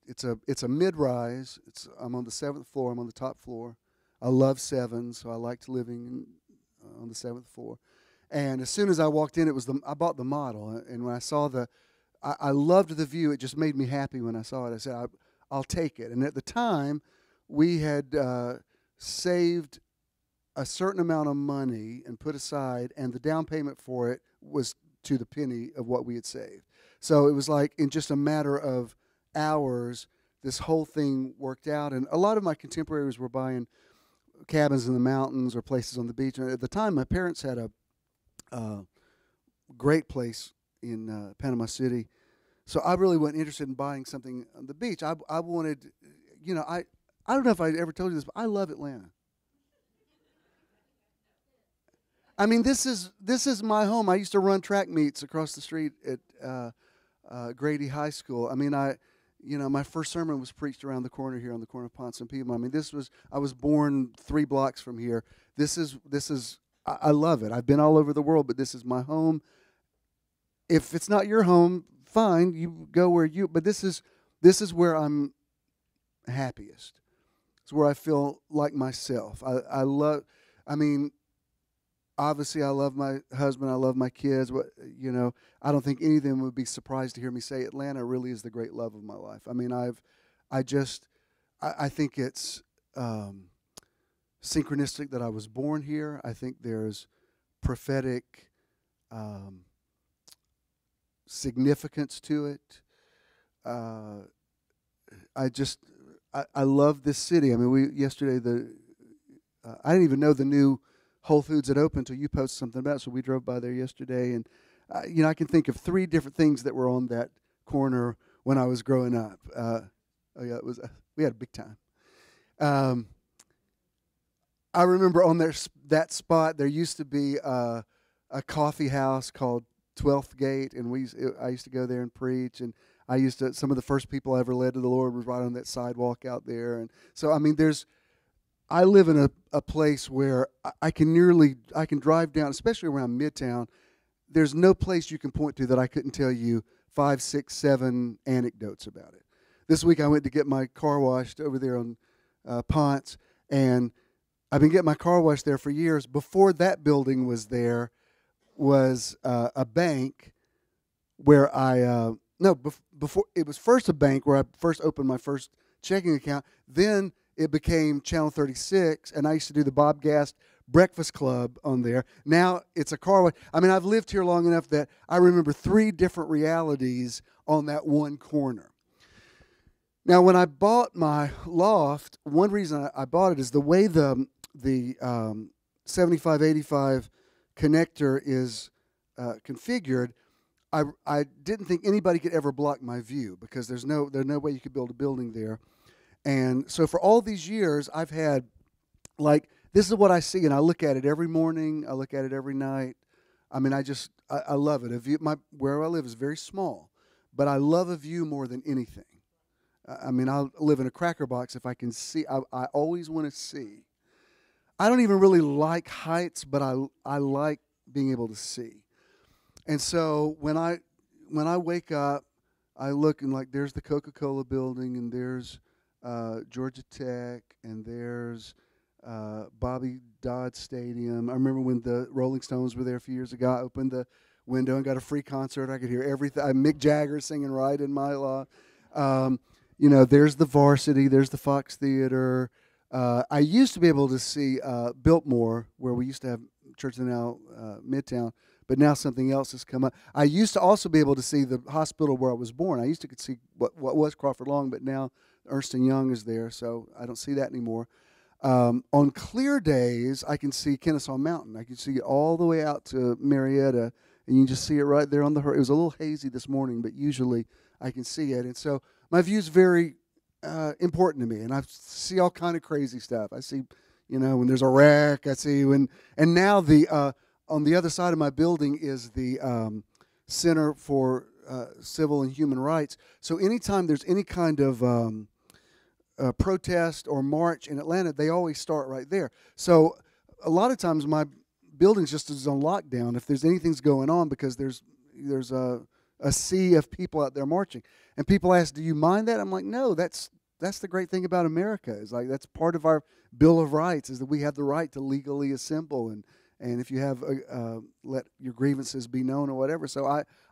It's a mid-rise. I'm on the 7th floor. I'm on the top floor. I love 7, so I liked living on the 7th floor. And as soon as I walked in, I bought the model. And when I saw I loved the view. It just made me happy when I saw it. I said, I'll take it. And at the time, we had saved a certain amount of money and put aside, and the down payment for it was to the penny of what we had saved. So it was like in just a matter of hours, this whole thing worked out. And a lot of my contemporaries were buying cabins in the mountains or places on the beach. And at the time, my parents had a great place in Panama City. So I really wasn't interested in buying something on the beach. I wanted, I don't know if I ever told you this, but I love Atlanta. I mean, this is my home. I used to run track meets across the street at Grady High School. I mean, my first sermon was preached around the corner here on the corner of Ponce and Piedmont. I mean, I was born 3 blocks from here. I love it. I've been all over the world, but this is my home. If it's not your home, fine, you go but this is where I'm happiest. It's where I feel like myself. Obviously I love my husband, I love my kids, I don't think any of them would be surprised to hear me say Atlanta really is the great love of my life. I mean, I think it's synchronistic that I was born here. I think there's prophetic significance to it. I love this city. I mean, yesterday I didn't even know the new Whole Foods had opened until you posted something about it, so we drove by there yesterday, and I can think of 3 different things that were on that corner when I was growing up. We had a big time. I remember on that spot there used to be a coffee house called 12th Gate, and I used to go there and preach, and some of the first people I ever led to the Lord was right on that sidewalk out there. And so, I mean, I live in a place where I can drive down, especially around Midtown, there's no place you can point to that I couldn't tell you 5, 6, 7 anecdotes about it. This week I went to get my car washed over there on Ponce, and I've been getting my car washed there for years. Before that building was there was a bank where before it was first a bank where I first opened my first checking account. Then it became Channel 36, and I used to do the Bob Gast Breakfast Club on there. Now it's a car wash. I mean, I've lived here long enough that I remember 3 different realities on that one corner. Now, when I bought my loft, one reason I bought it is the way the 7585 connector is configured. I didn't think anybody could ever block my view because there's no way you could build a building there. And so for all these years, I've had, like, this is what I see, and I look at it every morning. I look at it every night. I mean, I love it. Where I live is very small, but I love a view more than anything. I mean, I'll live in a cracker box if I can see. I always want to see. I don't even really like heights, but I like being able to see. And so when I wake up, I look and, like, there's the Coca-Cola building, and there's Georgia Tech, and there's Bobby Dodd Stadium. I remember when the Rolling Stones were there a few years ago. I opened the window and got a free concert. I could hear everything. Mick Jagger singing right in my law. There's the Varsity. There's the Fox Theater. I used to be able to see Biltmore, where we used to have Church in Now Midtown, but now something else has come up. I used to also be able to see the hospital where I was born. I used to see what was Crawford Long, but now Ernst & Young is there, so I don't see that anymore. On clear days, I can see Kennesaw Mountain. I can see it all the way out to Marietta, and you can just see it right there on the horizon. It was a little hazy this morning, but usually I can see it. And so my view is very important to me, and I see all kind of crazy stuff. I see, when there's a wreck. I see and now on the other side of my building is the Center for Civil and Human Rights. So anytime there's any kind of protest or march in Atlanta, they always start right there. So a lot of times my building's just is on lockdown if there's anything's going on, because there's a sea of people out there marching. And people ask, do you mind that? I'm like, no, that's the great thing about America. Is like that's part of our Bill of Rights, is that we have the right to legally assemble, and if you have let your grievances be known or whatever. So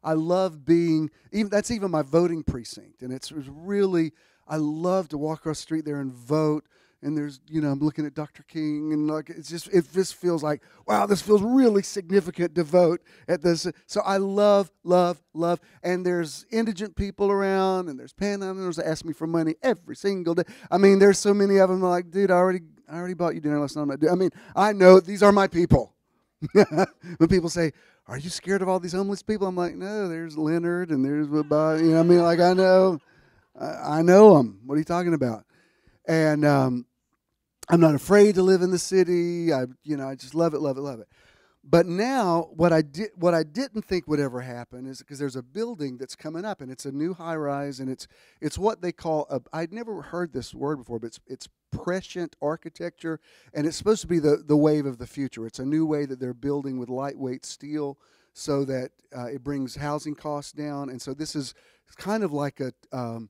I love being, that's even my voting precinct, and it's really, I love to walk across the street there and vote. And there's, I'm looking at Dr. King, and like it just feels like, wow, this feels really significant to vote at this. So I love, and there's indigent people around, and there's panhandlers that ask me for money every single day. I mean, there's so many of them. I'm like, dude, I already bought you dinner last night. I mean, I know these are my people. When people say, are you scared of all these homeless people? I'm like, no, there's Leonard, and there's Bobby. I mean, like I know them. What are you talking about? And I'm not afraid to live in the city. I just love it. But now, what I didn't think would ever happen is because there's a building that's coming up, and it's a new high rise, and it's what they call I'd never heard this word before, but it's prescient architecture, and it's supposed to be the wave of the future. It's a new way that they're building with lightweight steel, so that it brings housing costs down. And so this is kind of like an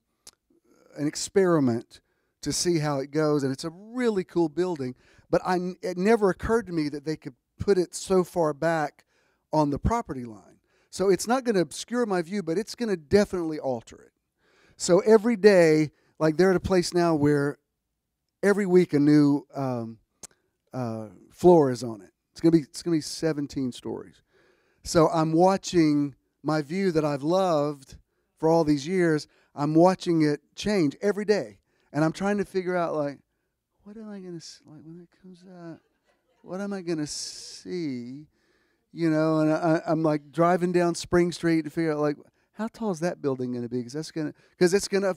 experiment to see how it goes, and it's a really cool building. But it never occurred to me that they could put it so far back on the property line. So it's not going to obscure my view, but it's going to definitely alter it. So every day, like they're at a place now where every week a new floor is on it. It's going to be 17 stories. So I'm watching my view that I've loved for all these years. I'm watching it change every day. And I'm trying to figure out, like, what am I going to, like, when it comes out, what am I going to see? And I'm, like, driving down Spring Street to figure out, like, how tall is that building going to be? Because it's going to,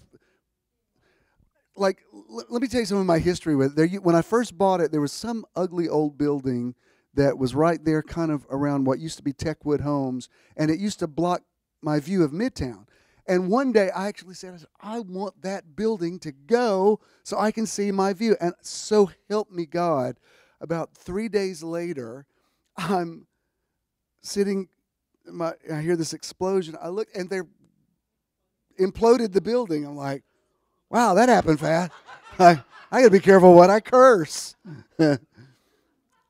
like, let me tell you some of my history with it. When I first bought it, there was some ugly old building that was right there kind of around what used to be Techwood Homes, and it used to block my view of Midtown. And one day I actually said, I want that building to go so I can see my view. And so help me God, about 3 days later, I'm sitting I hear this explosion. I look, and they're imploded the building. I'm like, wow, that happened fast. I got to be careful what I curse. And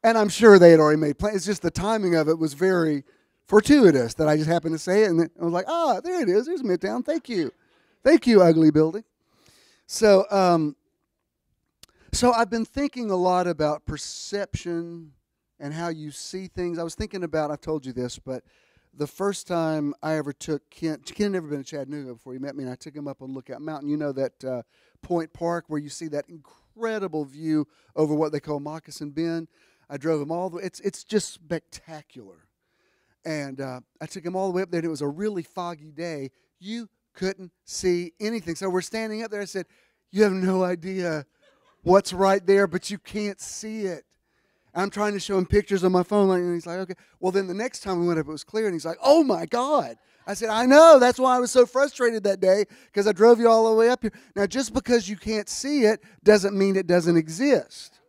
I'm sure they had already made plans. It's just the timing of it was very fortuitous that I just happened to say it. And I was like, there it is. There's Midtown. Thank you. Thank you, ugly building. So, so I've been thinking a lot about perception and how you see things. I was thinking about, I've told you this, but the first time I ever took Kent had never been to Chattanooga before he met me, and I took him up on Lookout Mountain. You know that Point Park where you see that incredible view over what they call Moccasin Bend. I drove him all the way. It's just spectacular. And I took him all the way up there, and it was a really foggy day. You couldn't see anything. So we're standing up there. I said, you have no idea what's right there, but you can't see it. I'm trying to show him pictures on my phone, and he's like, okay. Well, then the next time we went up, it was clear, and he's like, oh, my God. I said, I know. That's why I was so frustrated that day, because I drove you all the way up here. Now, just because you can't see it doesn't mean it doesn't exist.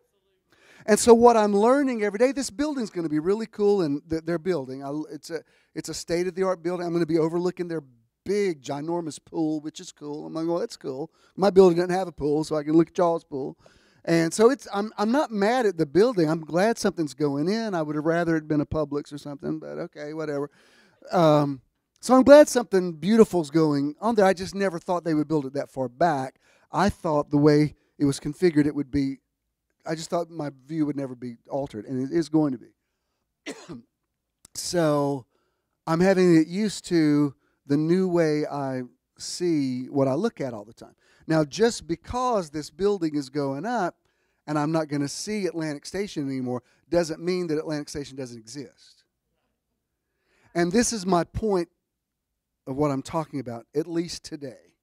And so what I'm learning every day, this building's going to be really cool, and their building, it's a state-of-the-art building. I'm going to be overlooking their big, ginormous pool, which is cool. I'm like, well, that's cool. My building doesn't have a pool, so I can look at y'all's pool. And so I'm not mad at the building. I'm glad something's going in. I would have rather it been a Publix or something, but okay, whatever. So I'm glad something beautiful's going on there. I just never thought they would build it that far back. I thought the way it was configured, it would be, I just thought my view would never be altered, and it is going to be. So I'm having to get used to the new way I see what I look at all the time. Now, just because this building is going up and I'm not going to see Atlantic Station anymore doesn't mean that Atlantic Station doesn't exist. And this is my point of what I'm talking about, at least today.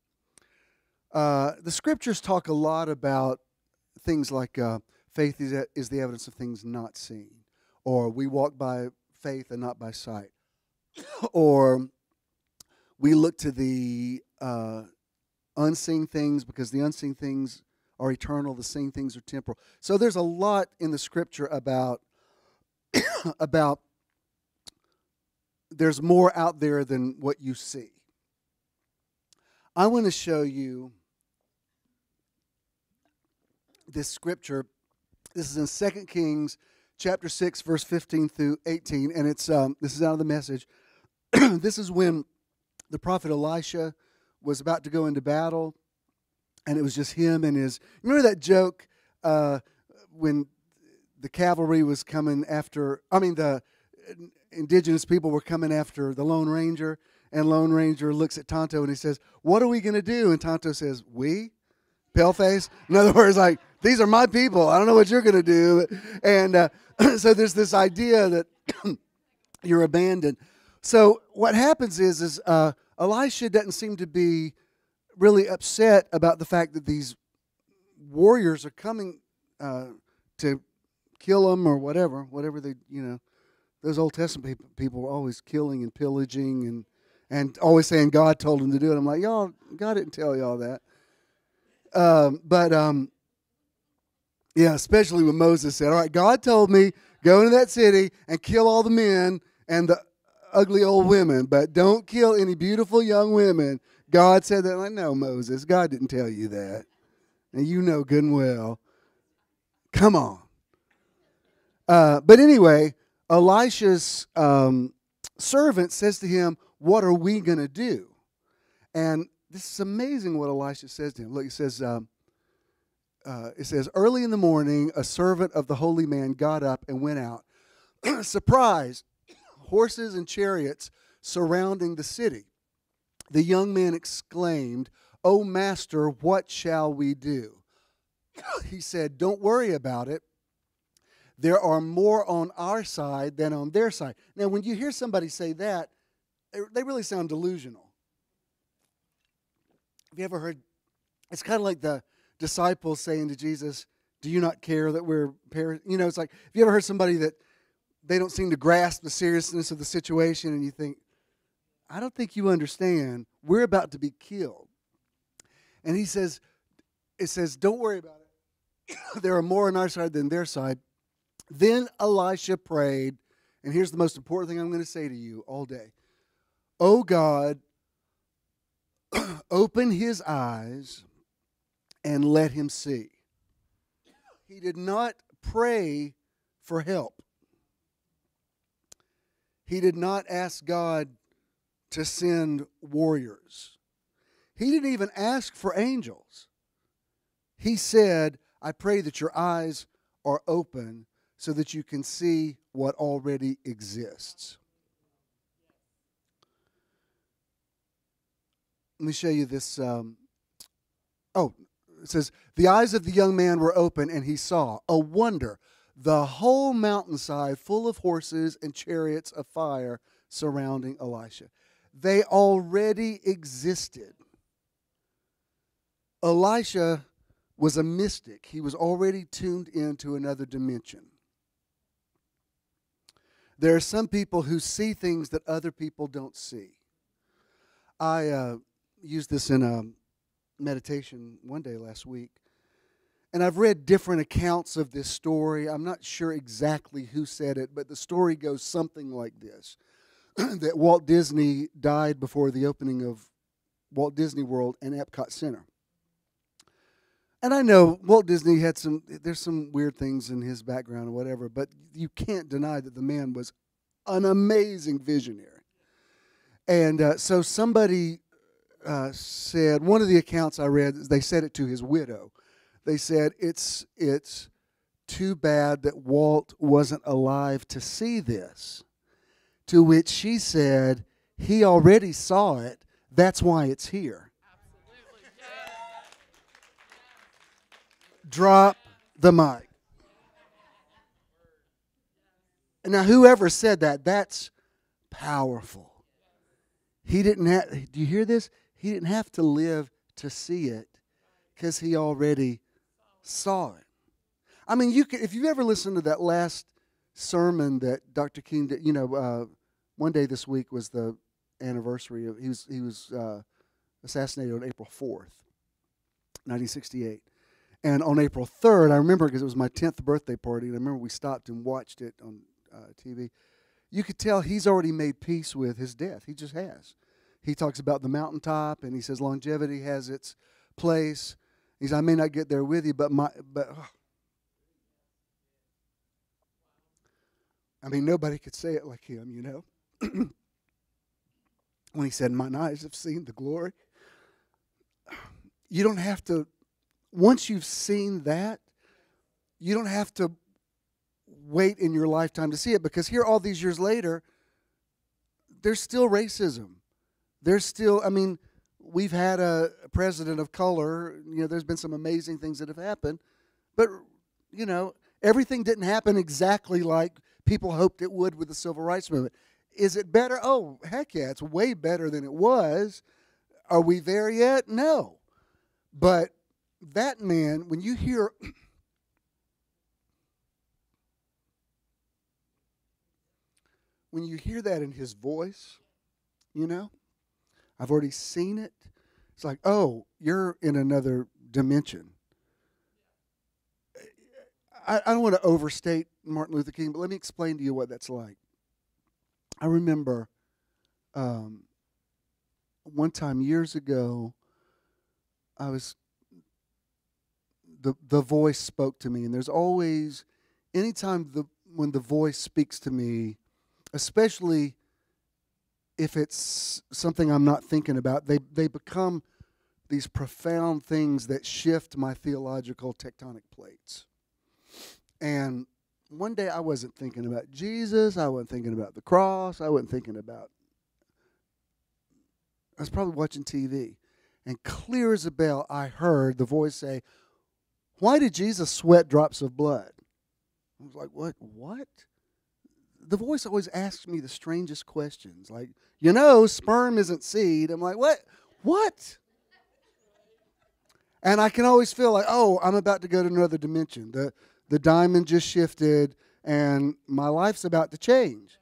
The scriptures talk a lot about things like faith is the evidence of things not seen, or we walk by faith and not by sight, or we look to the unseen things because the unseen things are eternal, the seen things are temporal. So there's a lot in the scripture about about there's more out there than what you see. I want to show you this scripture. This is in 2 Kings chapter 6, verse 15 through 18, and it's this is out of the Message. This is when the prophet Elisha was about to go into battle, and it was just him and his... Remember that joke when the cavalry was coming after... the indigenous people were coming after the Lone Ranger, and Lone Ranger looks at Tonto and he says, what are we going to do? And Tonto says, we? Paleface? In other words, like, these are my people. I don't know what you're going to do. And so there's this idea that you're abandoned. So what happens is Elisha doesn't seem to be really upset about the fact that these warriors are coming to kill him or whatever they, those Old Testament people were always killing and pillaging and always saying God told them to do it. I'm like, y'all, God didn't tell y'all that. Yeah, especially when Moses said, all right, God told me, go into that city and kill all the men and the ugly old women, but don't kill any beautiful young women. God said that. I'm like, no, Moses, God didn't tell you that. And you know good and well. Come on. But anyway, Elisha's servant says to him, what are we going to do? And this is amazing what Elisha says to him. Look, it says, early in the morning, a servant of the holy man got up and went out. Surprise, horses and chariots surrounding the city. The young man exclaimed, "O master, what shall we do?" He said, "Don't worry about it. There are more on our side than on their side." Now, when you hear somebody say that, they really sound delusional. Have you ever heard? It's kind of like the disciples saying to Jesus, "Do you not care that we're perishing?" It's like, have you ever heard somebody that they don't seem to grasp the seriousness of the situation, and you think, I don't think you understand. We're about to be killed. And it says, don't worry about it. There are more on our side than their side. Then Elisha prayed And here's the most important thing I'm going to say to you all day. Oh God, open his eyes and let him see. He did not pray for help. He did not ask God to send warriors. He didn't even ask for angels. He said, I pray that your eyes are open so that you can see what already exists. Let me show you this. It says, the eyes of the young man were open, and he saw a wonder, the whole mountainside full of horses and chariots of fire surrounding Elisha. They already existed. Elisha was a mystic. He was already tuned into another dimension. There are some people who see things that other people don't see. I used this in a meditation one day last week, and I've read different accounts of this story. I'm not sure exactly who said it, but the story goes something like this. That Walt Disney died before the opening of Walt Disney World and Epcot Center. And I know Walt Disney had there's some weird things in his background or whatever, but you can't deny that the man was an amazing visionary. And so somebody said, one of the accounts I read, they said it to his widow. They said, it's too bad that Walt wasn't alive to see this. To which she said, he already saw it. That's why it's here. Absolutely. Drop the mic. Now, whoever said that, that's powerful. He didn't have, do you hear this? He didn't have to live to see it because he already saw it. I mean, you could, if you've ever listened to that last sermon that Dr. King did, one day this week was the anniversary of, he was assassinated on April 4th, 1968. And on April 3rd, I remember because it was my 10th birthday party, and I remember we stopped and watched it on TV. You could tell he's already made peace with his death. He just has. He talks about the mountaintop, and he says longevity has its place. He says, I may not get there with you, but I mean, nobody could say it like him, you know. When he said, mine eyes have seen the glory. You don't have to, once you've seen that, you don't have to wait in your lifetime to see it, because here all these years later, there's still racism. There's still, I mean, we've had a president of color. You know, there's been some amazing things that have happened. But, you know, everything didn't happen exactly like people hoped it would with the civil rights movement. Is it better? Oh, heck yeah, it's way better than it was. Are we there yet? No. But that man, when you hear that in his voice, you know, I've already seen it. It's like, oh, you're in another dimension. I don't want to overstate Martin Luther King, but let me explain to you what that's like. I remember one time years ago, the voice spoke to me, and there's always, anytime when the voice speaks to me, especially if it's something I'm not thinking about, they become these profound things that shift my theological tectonic plates. And one day I wasn't thinking about Jesus, I wasn't thinking about the cross, I was probably watching TV. And clear as a bell, I heard the voice say, why did Jesus sweat drops of blood? I was like, what? The voice always asks me the strangest questions. Like, sperm isn't seed. I'm like, what? And I can always feel like, oh, I'm about to go to another dimension. The diamond just shifted, and my life's about to change.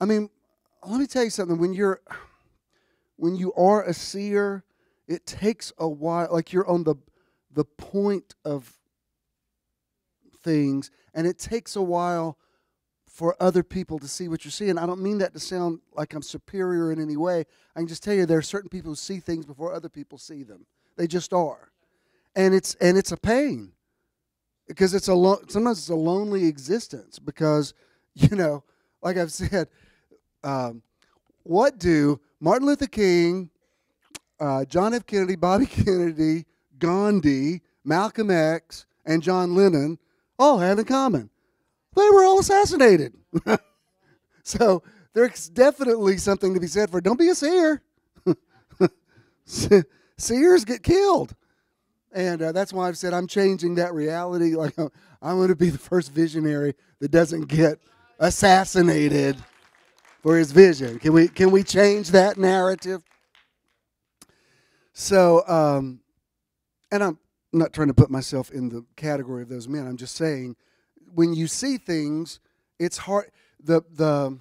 I mean, let me tell you something. When you are a seer, it takes a while. Like, you're on the point of things, and it takes a while for other people to see what you're seeing. I don't mean that to sound like I'm superior in any way. I can just tell you there are certain people who see things before other people see them. They just are. And it's a pain. Because sometimes it's a lonely existence because, like I've said, what do Martin Luther King, John F. Kennedy, Bobby Kennedy, Gandhi, Malcolm X, and John Lennon all have in common? They were all assassinated. So there's definitely something to be said for don't be a seer. Seers get killed. And that's why I've said I'm changing that reality. Like I'm going to be the first visionary that doesn't get assassinated for his vision. Can we change that narrative? So, and I'm not trying to put myself in the category of those men. I'm just saying, when you see things, it's hard. The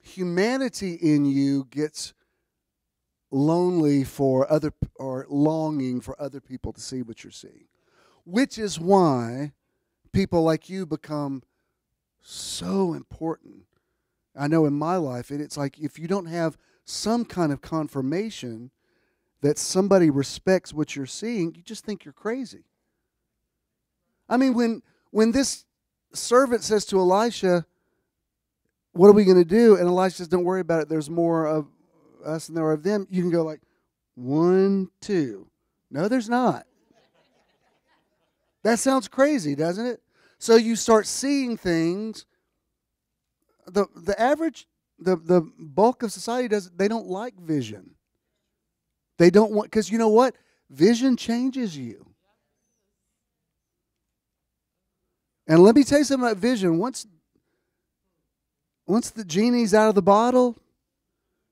humanity in you gets lonely or longing for other people to see what you're seeing, which is why people like you become so important. I know in my life, it's like if you don't have some kind of confirmation that somebody respects what you're seeing, you just think you're crazy. I mean, when this servant says to Elisha, what are we going to do? And Elisha says, don't worry about it. There's more of us than there are of them. You can go like, 1, 2. No, there's not. That sounds crazy, doesn't it? So you start seeing things. The bulk of society they don't like vision. They don't want, because you know what? Vision changes you. And let me tell you something about vision. Once the genie's out of the bottle,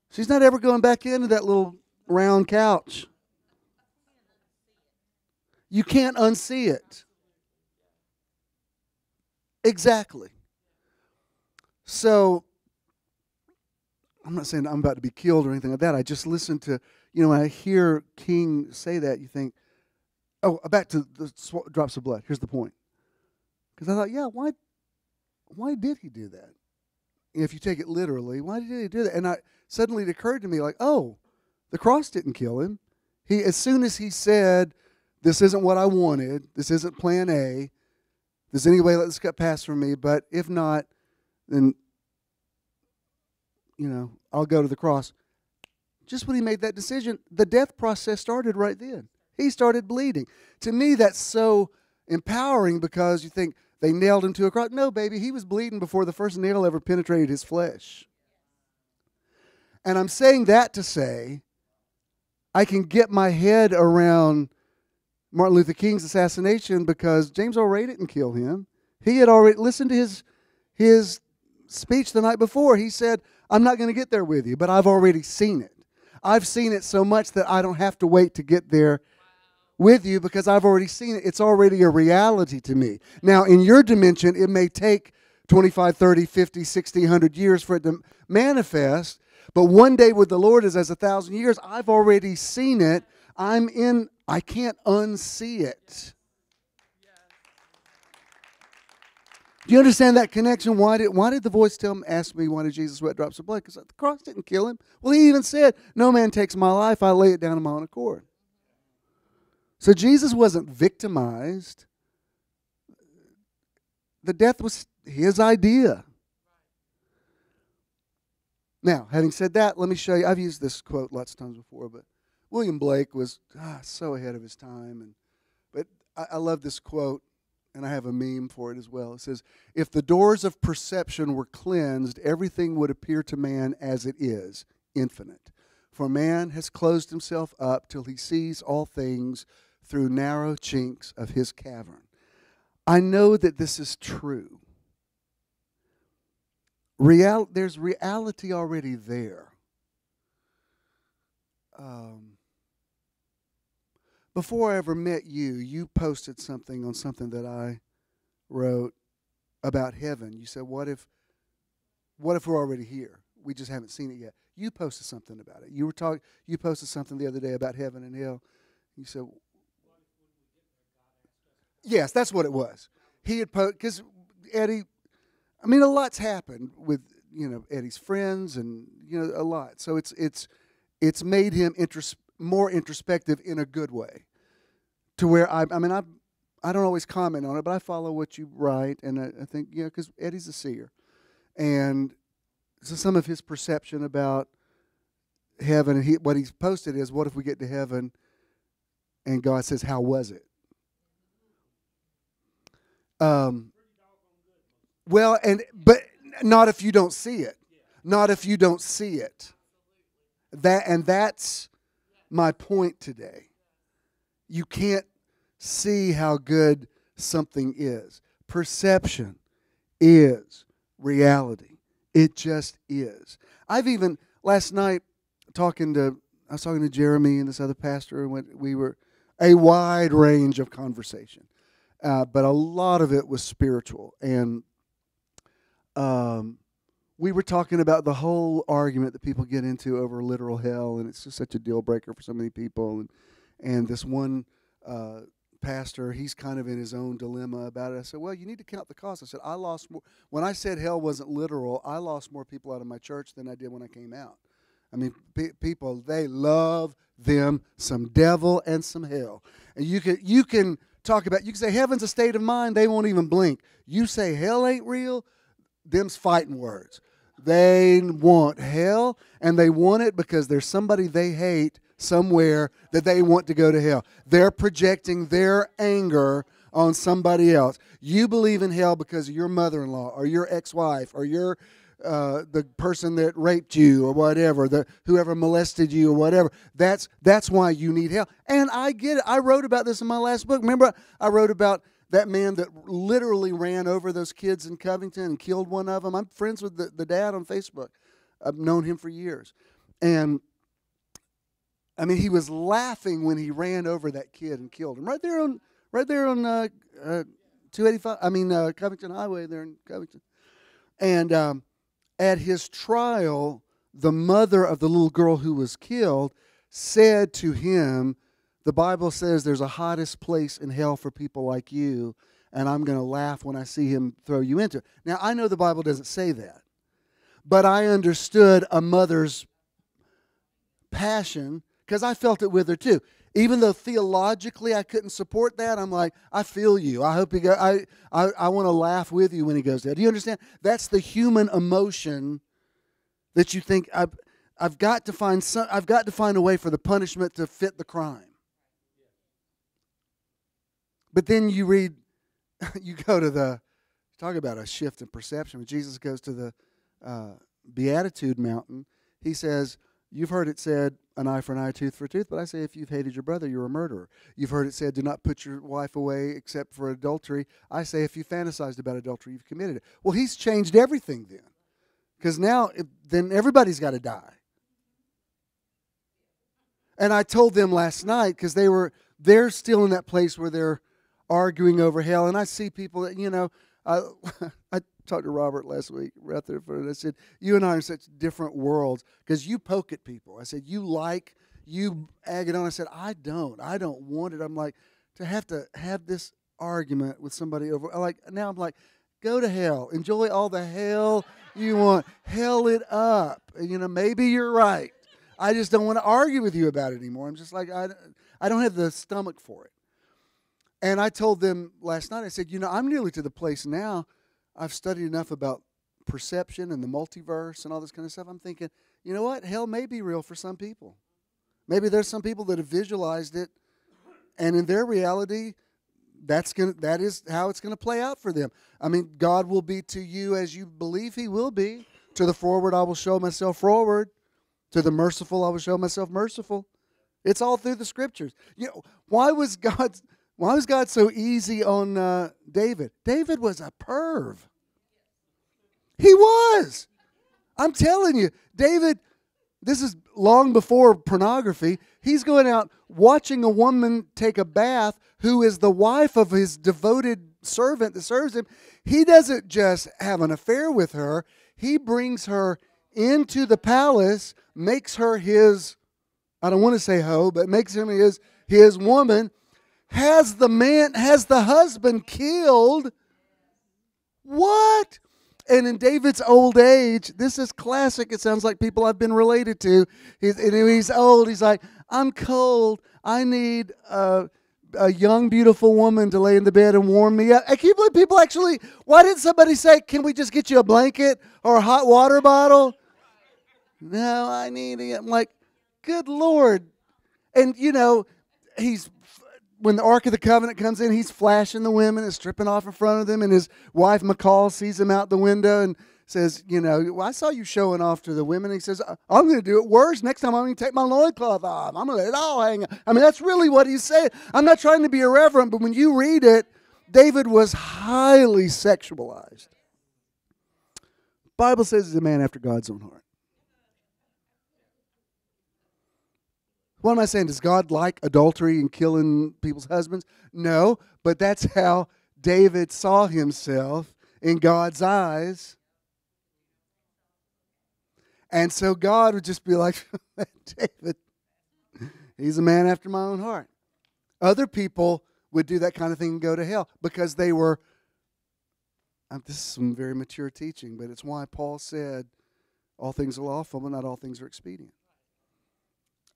she's not ever going back into that little round couch. You can't unsee it. Exactly. So, I'm not saying I'm about to be killed or anything like that. I just listen to, when I hear King say that, you think, oh, back to the drops of blood. Here's the point. Because I thought, yeah, why did he do that? If you take it literally, why did he do that? And suddenly it occurred to me, like, oh, the cross didn't kill him. As soon as he said, this isn't what I wanted, this isn't plan A, there's any way let this cut pass from me, but if not, then, I'll go to the cross. Just when he made that decision, the death process started right then. He started bleeding. To me, that's so empowering because you think they nailed him to a cross. No, baby, he was bleeding before the first nail ever penetrated his flesh. And I'm saying that to say I can get my head around Martin Luther King's assassination because James Earl Ray didn't kill him. He had already listened to his speech the night before. He said, I'm not going to get there with you, but I've already seen it. I've seen it so much that I don't have to wait to get there with you because I've already seen it. It's already a reality to me. Now, in your dimension, it may take 25, 30, 50, 60, 100 years for it to manifest, but one day with the Lord is as 1,000 years. I've already seen it. I can't unsee it. Do you understand that connection? Why did the voice ask me, why did Jesus sweat drops of blood? Because the cross didn't kill him. Well, he even said, no man takes my life, I lay it down on my own accord. So Jesus wasn't victimized. The death was his idea. Now, having said that, let me show you. I've used this quote lots of times before, but William Blake was so ahead of his time. But I love this quote, and I have a meme for it as well. It says, if the doors of perception were cleansed, everything would appear to man as it is, infinite. For man has closed himself up till he sees all things through narrow chinks of his cavern. I know that this is true. There's reality already there. Before I ever met you, you posted something on something that I wrote about heaven. You said, what if we're already here? We just haven't seen it yet. You posted something about it. You posted something the other day about heaven and hell. You said, yes, that's what it was. He had posted, because Eddie, I mean, a lot's happened with, Eddie's friends and, a lot. So it's made him more introspective in a good way, to where I don't always comment on it, but I follow what you write, and I think, because Eddie's a seer. And so some of his perception about heaven, and what he's posted is, what if we get to heaven and God says, how was it? But not if you don't see it. Not if you don't see it. That's my point today. You can't see how good something is. Perception is reality. It just is. Last night, I was talking to Jeremy and this other pastor, and we were a wide range of conversation. But a lot of it was spiritual. And we were talking about the whole argument that people get into over literal hell, and it's just such a deal breaker for so many people. And this one pastor, he's kind of in his own dilemma about it. I said, well, you need to count the cost. I said, I lost more. When I said hell wasn't literal, I lost more people out of my church than I did when I came out. I mean, people, they love them some devil and some hell. And you can talk about, you can say heaven's a state of mind, they won't even blink. You say hell ain't real, them's fighting words. They want hell, and they want it because there's somebody they hate somewhere that they want to go to hell. They're projecting their anger on somebody else. You believe in hell because of your mother-in-law or your ex-wife or your the person that raped you or whatever, whoever molested you or whatever. That's why you need hell. And I get it. I wrote about this in my last book. Remember, I wrote about that man that literally ran over those kids in Covington and killed one of them. I'm friends with the dad on Facebook. I've known him for years. And, I mean, he was laughing when he ran over that kid and killed him. Right there on 285, Covington Highway there in Covington. And at his trial, the mother of the little girl who was killed said to him, the Bible says there's a hottest place in hell for people like you, and I'm going to laugh when I see him throw you into it. Now, I know the Bible doesn't say that, but I understood a mother's passion because I felt it with her too. Even though theologically I couldn't support that, I'm like, I feel you. I hope he go. I want to laugh with you when he goes there. Do you understand? That's the human emotion that you think I've got to find a way for the punishment to fit the crime. But then you read, you go to talk about a shift in perception. When Jesus goes to the Beatitude Mountain, he says, you've heard it said, an eye for an eye, tooth for a tooth, but I say if you've hated your brother, you're a murderer. You've heard it said, do not put your wife away except for adultery. I say if you fantasized about adultery, you've committed it. Well, he's changed everything then. Because now, then everybody's got to die. And I told them last night, because they're still in that place where they're arguing over hell. And I see people that, I talked to Robert last week, right there, and I said, you and I are in such different worlds, because you poke at people. I said, you ag it on. I said, I don't want it. I'm like, to have this argument with somebody over, now I'm like, go to hell. Enjoy all the hell you want. Hell it up. Maybe you're right. I just don't want to argue with you about it anymore. I'm just like, I don't have the stomach for it. And I told them last night, I said, I'm nearly to the place now, I've studied enough about perception and the multiverse and all this kind of stuff. I'm thinking, you know what? Hell may be real for some people. Maybe there's some people that have visualized it, and in their reality, that is how it's going to play out for them. I mean, God will be to you as you believe He will be. To the forward, I will show myself forward. To the merciful, I will show myself merciful. It's all through the Scriptures. Why was God so easy on David? David was a perv. He was. I'm telling you, David, this is long before pornography. He's going out watching a woman take a bath who is the wife of his devoted servant that serves him. He doesn't just have an affair with her. He brings her into the palace, makes her his, I don't want to say hoe, but makes him his woman, has the husband killed. What? And in David's old age, this is classic. It sounds like people I've been related to. He's old. He's like, I'm cold. I need a young, beautiful woman to lay in the bed and warm me up. I can't believe people actually, why didn't somebody say, can we just get you a blanket or a hot water bottle? No, I need it. I'm like, good Lord. And, when the Ark of the Covenant comes in, he's flashing the women and stripping off in front of them. And his wife, McCall, sees him out the window and says, well, I saw you showing off to the women. He says, I'm going to do it worse. Next time I'm going to take my loincloth off. I'm going to let it all hang out. I mean, that's really what he's saying. I'm not trying to be irreverent, but when you read it, David was highly sexualized. The Bible says he's a man after God's own heart. What am I saying? Does God like adultery and killing people's husbands? No, but that's how David saw himself in God's eyes. And so God would just be like, David, he's a man after my own heart. Other people would do that kind of thing and go to hell because they were, this is some very mature teaching, but it's why Paul said, all things are lawful, but not all things are expedient.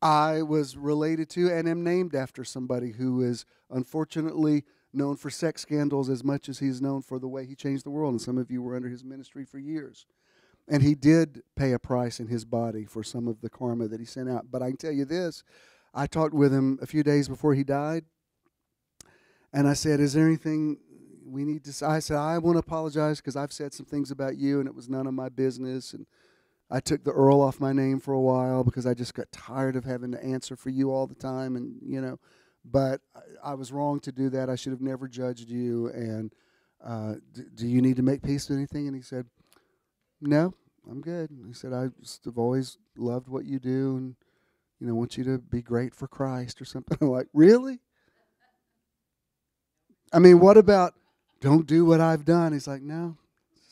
I was related to and am named after somebody who is unfortunately known for sex scandals as much as he's known for the way he changed the world. And some of you were under his ministry for years. And he did pay a price in his body for some of the karma that he sent out. But I can tell you this, I talked with him a few days before he died. And I said, is there anything we need to say? I said, I want to apologize because I've said some things about you and it was none of my business. And I took the Earl off my name for a while because I just got tired of having to answer for you all the time. And, but I was wrong to do that. I should have never judged you. And do you need to make peace with anything? And he said, no, I'm good. And he said, I just have always loved what you do and, want you to be great for Christ or something. I'm like, really? I mean, what about don't do what I've done? He's like, no.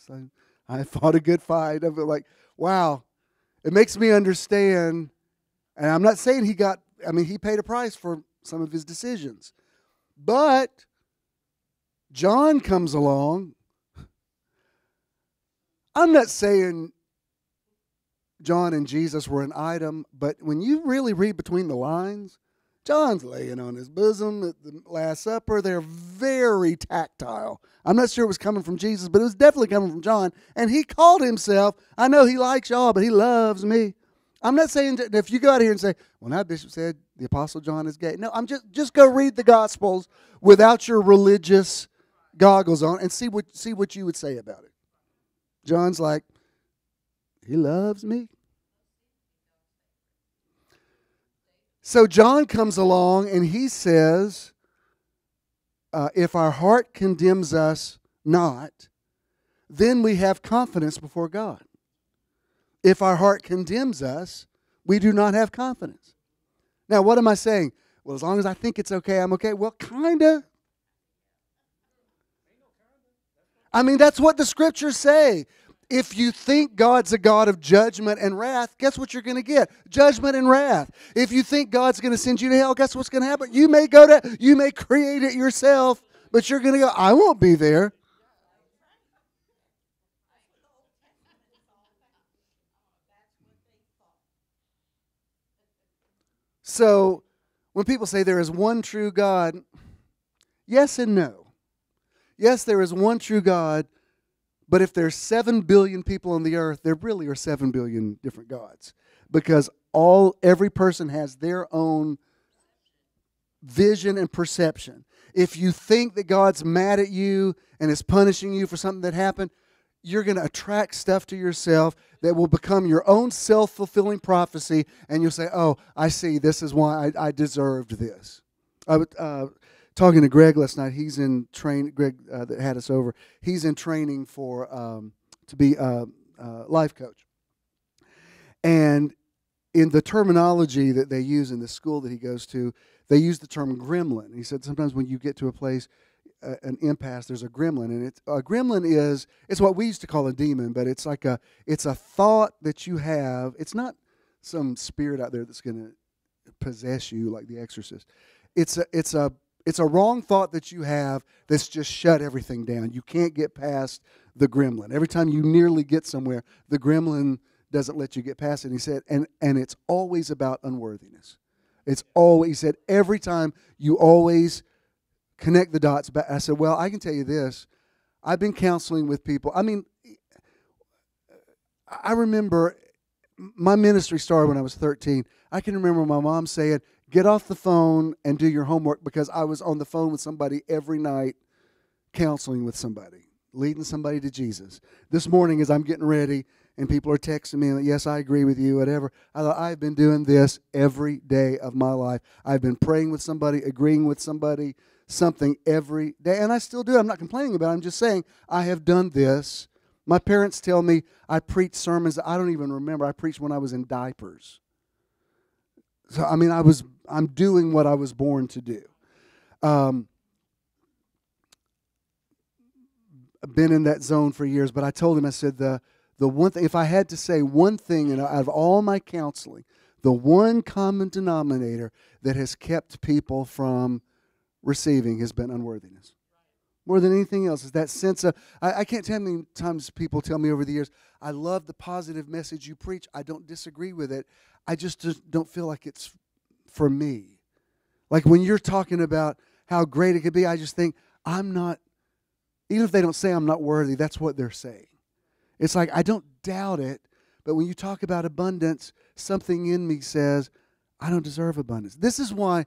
So I fought a good fight. I'm like, wow. It makes me understand. And I'm not saying he paid a price for some of his decisions. But John comes along. I'm not saying John and Jesus were an item, but when you really read between the lines, John's laying on his bosom at the Last Supper. They're very tactile. I'm not sure it was coming from Jesus, but it was definitely coming from John. And he called himself, I know he likes y'all, but he loves me. I'm not saying that if you go out here and say, well, now Bishop said the Apostle John is gay. No, I'm just go read the Gospels without your religious goggles on and see what you would say about it. John's like, he loves me. So John comes along and he says, if our heart condemns us not, then we have confidence before God. If our heart condemns us, we do not have confidence. Now, what am I saying? Well, as long as I think it's okay, I'm okay. Well, kind of. I mean, that's what the scriptures say. If you think God's a God of judgment and wrath, guess what you're going to get? Judgment and wrath. If you think God's going to send you to hell, guess what's going to happen? You may create it yourself, but you're going to go, I won't be there. So, when people say there is one true God, yes and no. Yes, there is one true God. But if there's 7 billion people on the earth, there really are 7 billion different gods. Because every person has their own vision and perception. If you think that God's mad at you and is punishing you for something that happened, you're going to attract stuff to yourself that will become your own self-fulfilling prophecy, and you'll say, oh, I see, this is why I deserved this. I was talking to Greg last night. He's in training. Greg that had us over. He's in training to be a life coach. And in the terminology that they use in the school that he goes to, they use the term gremlin. He said sometimes when you get to a place, an impasse, there's a gremlin, and a gremlin it's what we used to call a demon, but it's a thought that you have. It's not some spirit out there that's going to possess you like the Exorcist. It's It's a wrong thought that you have that's just shut everything down. You can't get past the gremlin. Every time you nearly get somewhere, the gremlin doesn't let you get past it. He said, and it's always about unworthiness. It's always, he said, every time you always connect the dots back. I said, well, I can tell you this. I've been counseling with people. I mean, I remember my ministry started when I was 13. I can remember my mom saying, get off the phone and do your homework, because I was on the phone with somebody every night counseling with somebody, leading somebody to Jesus. This morning as I'm getting ready and people are texting me, yes, I agree with you, whatever, I thought, I've been doing this every day of my life. I've been praying with somebody, agreeing with somebody, something every day, and I still do. I'm not complaining about it. I'm just saying I have done this. My parents tell me I preach sermons that I don't even remember. I preached when I was in diapers. So, I mean, I'm doing what I was born to do. I've been in that zone for years, but I told him, I said, the one thing, if I had to say one thing, out of all my counseling, the one common denominator that has kept people from receiving has been unworthiness. More than anything else is that sense of, I can't tell how many times people tell me over the years, I love the positive message you preach. I don't disagree with it. I just don't feel like it's for me. Like when you're talking about how great it could be, I just think I'm not, even if they don't say I'm not worthy, that's what they're saying. It's like I don't doubt it, but when you talk about abundance, something in me says, I don't deserve abundance. This is why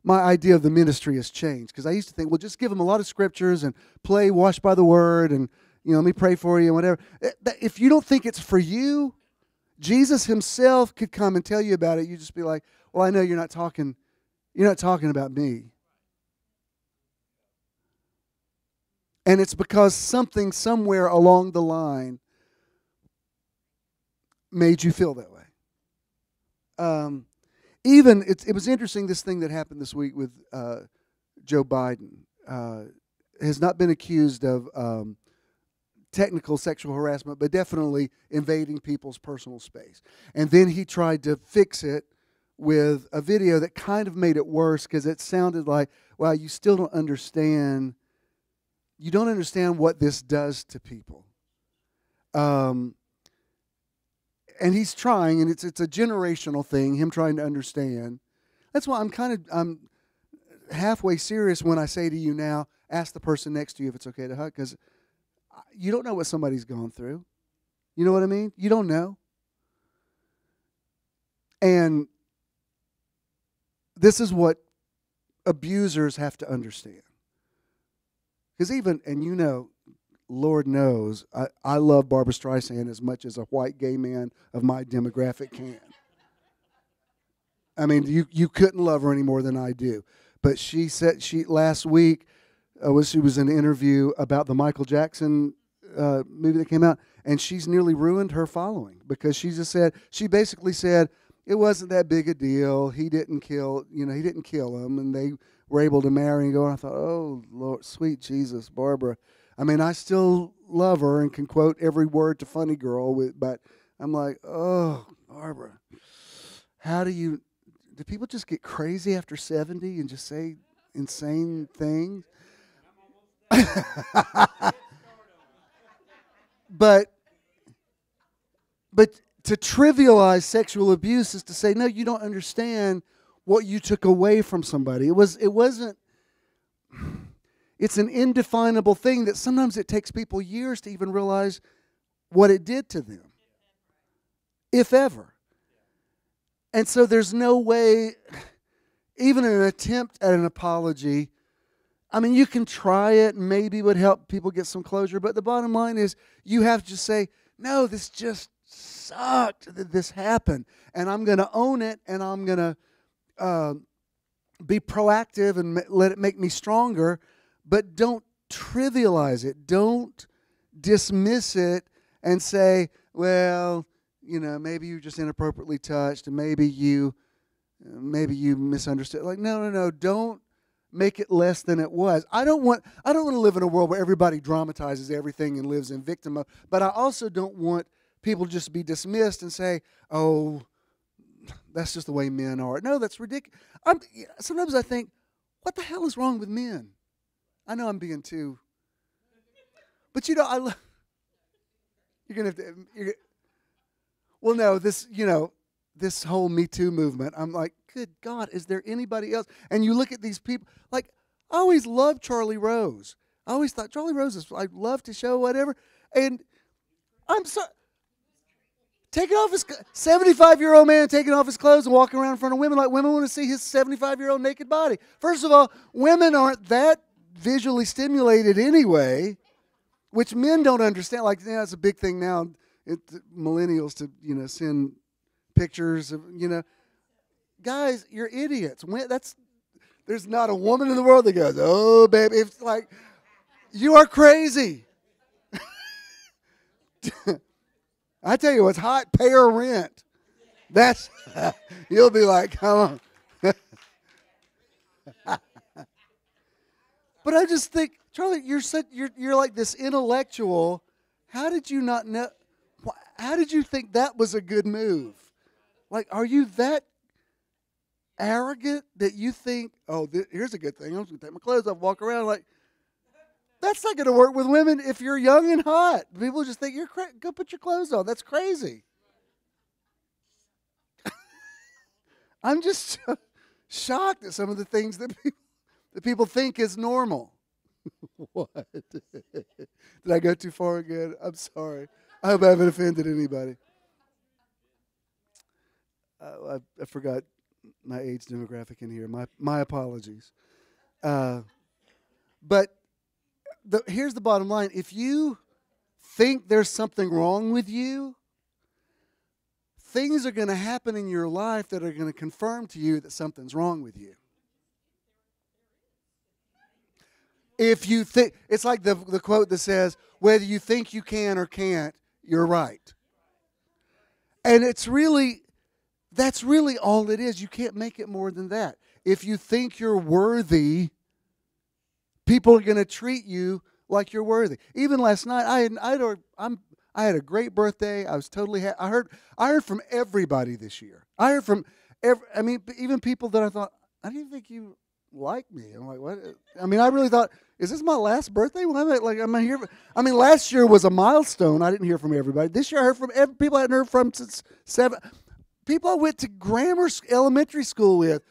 my idea of the ministry has changed, because I used to think, well, just give them a lot of scriptures and play washed by the word and, let me pray for you and whatever. If you don't think it's for you, Jesus himself could come and tell you about it. You just be like, well, I know you're not talking about me. And it's because something somewhere along the line made you feel that way. Even, it was interesting, this thing that happened this week with Joe Biden. Has not been accused of technical sexual harassment, but definitely invading people's personal space. And then he tried to fix it with a video that kind of made it worse, because it sounded like, wow, you still don't understand. You don't understand what this does to people. And he's trying, and it's a generational thing, him trying to understand. That's why I'm halfway serious when I say to you now, ask the person next to you if it's okay to hug, because you don't know what somebody's gone through. You know what I mean? You don't know. And this is what abusers have to understand. Because Lord knows, I love Barbra Streisand as much as a white gay man of my demographic can. I mean, you couldn't love her any more than I do. But she said, last week, she was in an interview about the Michael Jackson movie that came out, and she's nearly ruined her following, because she basically said, it wasn't that big a deal. He didn't kill him, and they were able to marry and go. And I thought, oh, Lord, sweet Jesus, Barbara. I mean, I still love her and can quote every word to Funny Girl, but I'm like, oh, Barbara, do people just get crazy after 70 and just say insane things? But to trivialize sexual abuse is to say, no, you don't understand what you took away from somebody. It's an indefinable thing that sometimes it takes people years to even realize what it did to them, if ever. And so there's no way, even an attempt at an apology, I mean, you can try it, and maybe it would help people get some closure, but the bottom line is you have to just say, no, this just sucked that this happened, and I'm going to own it, and I'm going to be proactive and let it make me stronger, but don't trivialize it. Don't dismiss it and say, well, maybe you just inappropriately touched, and maybe you misunderstood. Like, no, don't make it less than it was. I don't want to live in a world where everybody dramatizes everything and lives in victim mode, but I also don't want people to just be dismissed and say, oh, that's just the way men are. No, that's ridiculous. Sometimes I think, what the hell is wrong with men? I know I'm being too, but you're gonna have to. Well, no, this whole Me Too movement. I'm like, good God, is there anybody else? And you look at these people. Like, I always loved Charlie Rose. I always thought Charlie Rose is. I love to show whatever, and I'm so. Taking off his 75-year-old man taking off his clothes and walking around in front of women like women want to see his 75-year-old naked body. First of all, women aren't that visually stimulated anyway, which men don't understand. Like, it's a big thing now, millennials to send pictures of guys. You're idiots. There's not a woman in the world that goes, oh baby. It's like, you are crazy. I tell you what's hot, pay her rent. That's, you'll be like, come on. But I just think, Charlie, you're like this intellectual. How did you not know? How did you think that was a good move? Like, are you that arrogant that you think, oh, here's a good thing. I'm just going to take my clothes off, walk around like, that's not going to work with women if you're young and hot. People just think, go put your clothes on. That's crazy. I'm just shocked at some of the things that people think is normal. What? Did I go too far again? I'm sorry. I hope I haven't offended anybody. I forgot my age demographic in here. My apologies. But here's the bottom line. If you think there's something wrong with you, things are going to happen in your life that are going to confirm to you that something's wrong with you. If you think, it's like the quote that says, whether you think you can or can't, you're right. And that's really all it is. You can't make it more than that. If you think you're worthy, people are going to treat you like you're worthy. Even last night, I had a great birthday. I was totally happy. I heard from everybody this year. I heard from even people that I thought, I didn't think you liked me. I'm like, what? I mean, I really thought, is this my last birthday? Well, am I here? Last year was a milestone. I didn't hear from everybody. This year, I heard from people I hadn't heard from since 7. People I went to elementary school with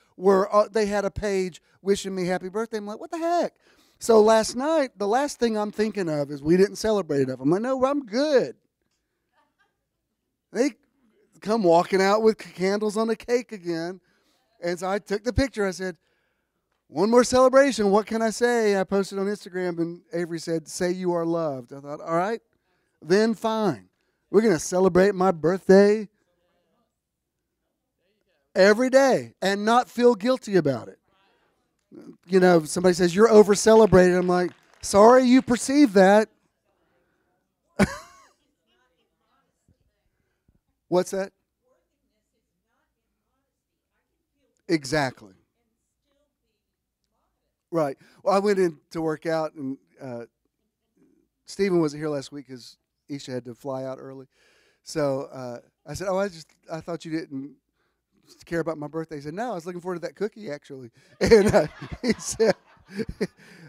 they had a page wishing me happy birthday. I'm like, what the heck? So last night, the last thing I'm thinking of is we didn't celebrate enough. I'm like, no, I'm good. They come walking out with candles on the cake again. And so I took the picture. I said, one more celebration. What can I say? I posted on Instagram, and Avery said, say you are loved. I thought, all right, then fine. We're going to celebrate my birthday every day and not feel guilty about it. Somebody says, you're over-celebrated. I'm like, sorry you perceive that. What's that? Exactly. Right. Well, I went in to work out, and Stephen wasn't here last week because Elisha had to fly out early. So I said, I thought you didn't care about my birthday. He said, no, I was looking forward to that cookie, actually. And he said,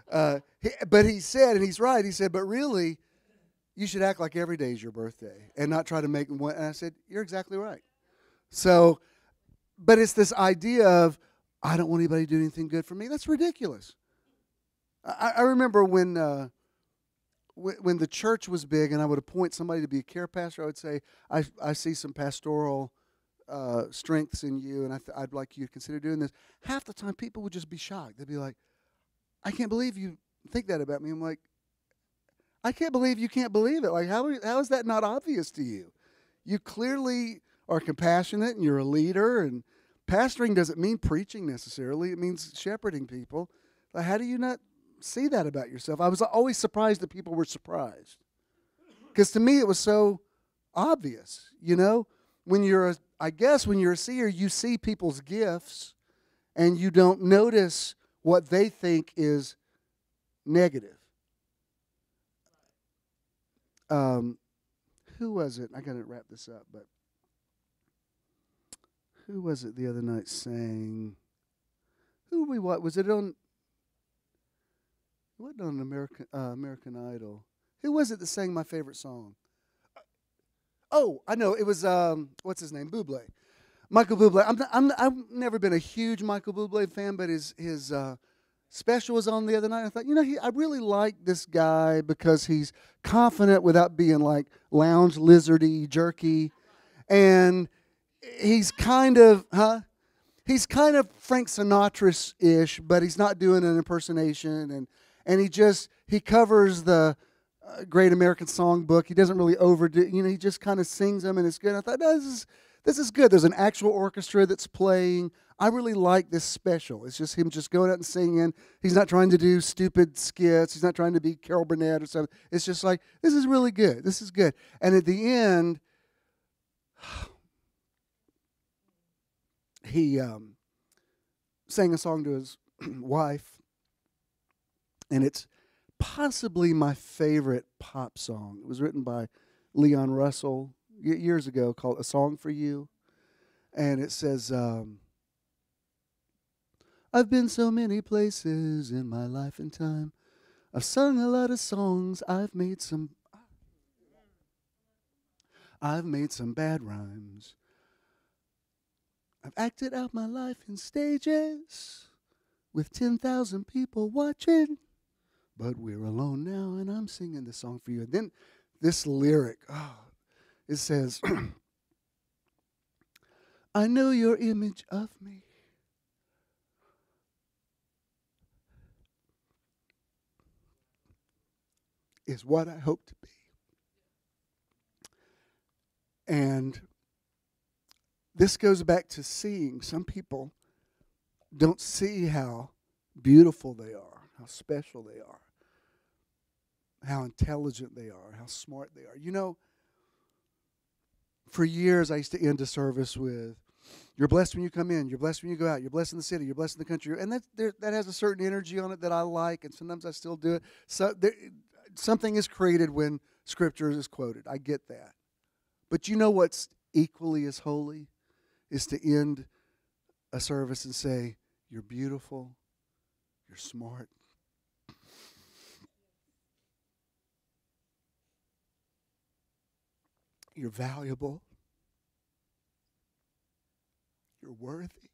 but he said, and he's right, he said, but really, you should act like every day is your birthday and not try to make one. And I said, you're exactly right. So, but it's this idea of, I don't want anybody to do anything good for me. That's ridiculous. I remember when the church was big and I would appoint somebody to be a care pastor, I would say, I see some pastoral strengths in you, and I'd like you to consider doing this. Half the time, people would just be shocked. They'd be like, I can't believe you think that about me. I'm like, I can't believe you can't believe it. Like, how is that not obvious to you? You clearly are compassionate, and you're a leader, and pastoring doesn't mean preaching necessarily. It means shepherding people. Like, how do you not see that about yourself? I was always surprised that people were surprised. Because to me, it was so obvious, When you're a seer, you see people's gifts, and you don't notice what they think is negative. Who was it? I got to wrap this up, but who was it the other night saying? What was it on? It wasn't on American Idol. Who was it that sang my favorite song? Oh, I know. It was, what's his name? Bublé. Michael Bublé. I've never been a huge Michael Bublé fan, but his special was on the other night. I thought, I really like this guy because he's confident without being like lounge lizardy, jerky. And he's kind of, He's kind of Frank Sinatra-ish, but he's not doing an impersonation. And he covers the Great American Songbook. He doesn't really overdo, he just kind of sings them and it's good. I thought, no, this is good. There's an actual orchestra that's playing. I really like this special. It's just him just going out and singing. He's not trying to do stupid skits. He's not trying to be Carol Burnett or something. It's just like, this is really good. This is good. And at the end, he sang a song to his wife, and it's possibly my favorite pop song. It was written by Leon Russell years ago, called A Song for You. And it says, I've been so many places in my life and time. I've sung a lot of songs. I've made some bad rhymes. I've acted out my life in stages with 10,000 people watching. But we're alone now, and I'm singing this song for you. And then this lyric, it says, I know your image of me. Is what I hope to be. And this goes back to seeing. Some people don't see how beautiful they are, how special they are, how intelligent they are, how smart they are. For years I used to end a service with, you're blessed when you come in, you're blessed when you go out, you're blessed in the city, you're blessed in the country. And that has a certain energy on it that I like, and sometimes I still do it. So something is created when Scripture is quoted. I get that. But you know what's equally as holy? Is to end a service and say, you're beautiful, you're smart, you're valuable, you're worthy,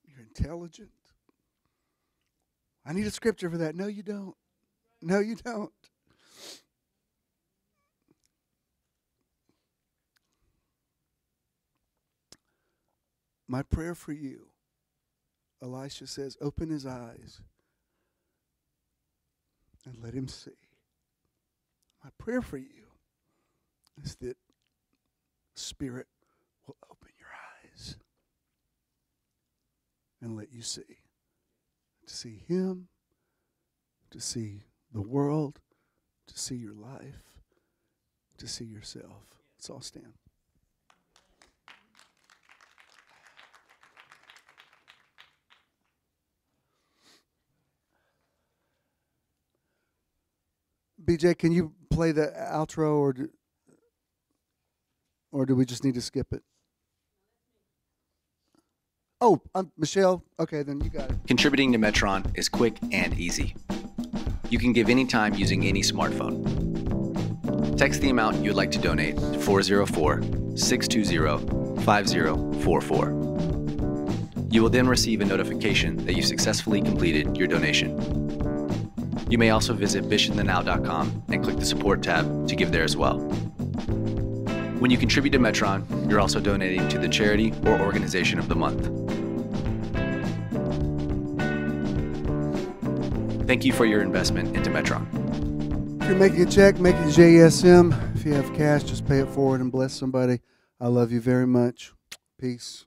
you're intelligent. I need a scripture for that. No, you don't. No, you don't. My prayer for you, Elisha says, open his eyes and let him see. My prayer for you is that Spirit will open your eyes and let you see. To see him, to see the world, to see your life, to see yourself. Let's all stand. BJ, can you play the outro, or do we just need to skip it? Oh, Michelle. Okay, then you got it. Contributing to Metron is quick and easy. You can give anytime using any smartphone. Text the amount you would like to donate to 404-620-5044. You will then receive a notification that you successfully completed your donation. You may also visit bishopthenow.com and click the support tab to give there as well. When you contribute to Metron, you're also donating to the charity or organization of the month. Thank you for your investment into Metron. If you're making a check, make it JSM. If you have cash, just pay it forward and bless somebody. I love you very much. Peace.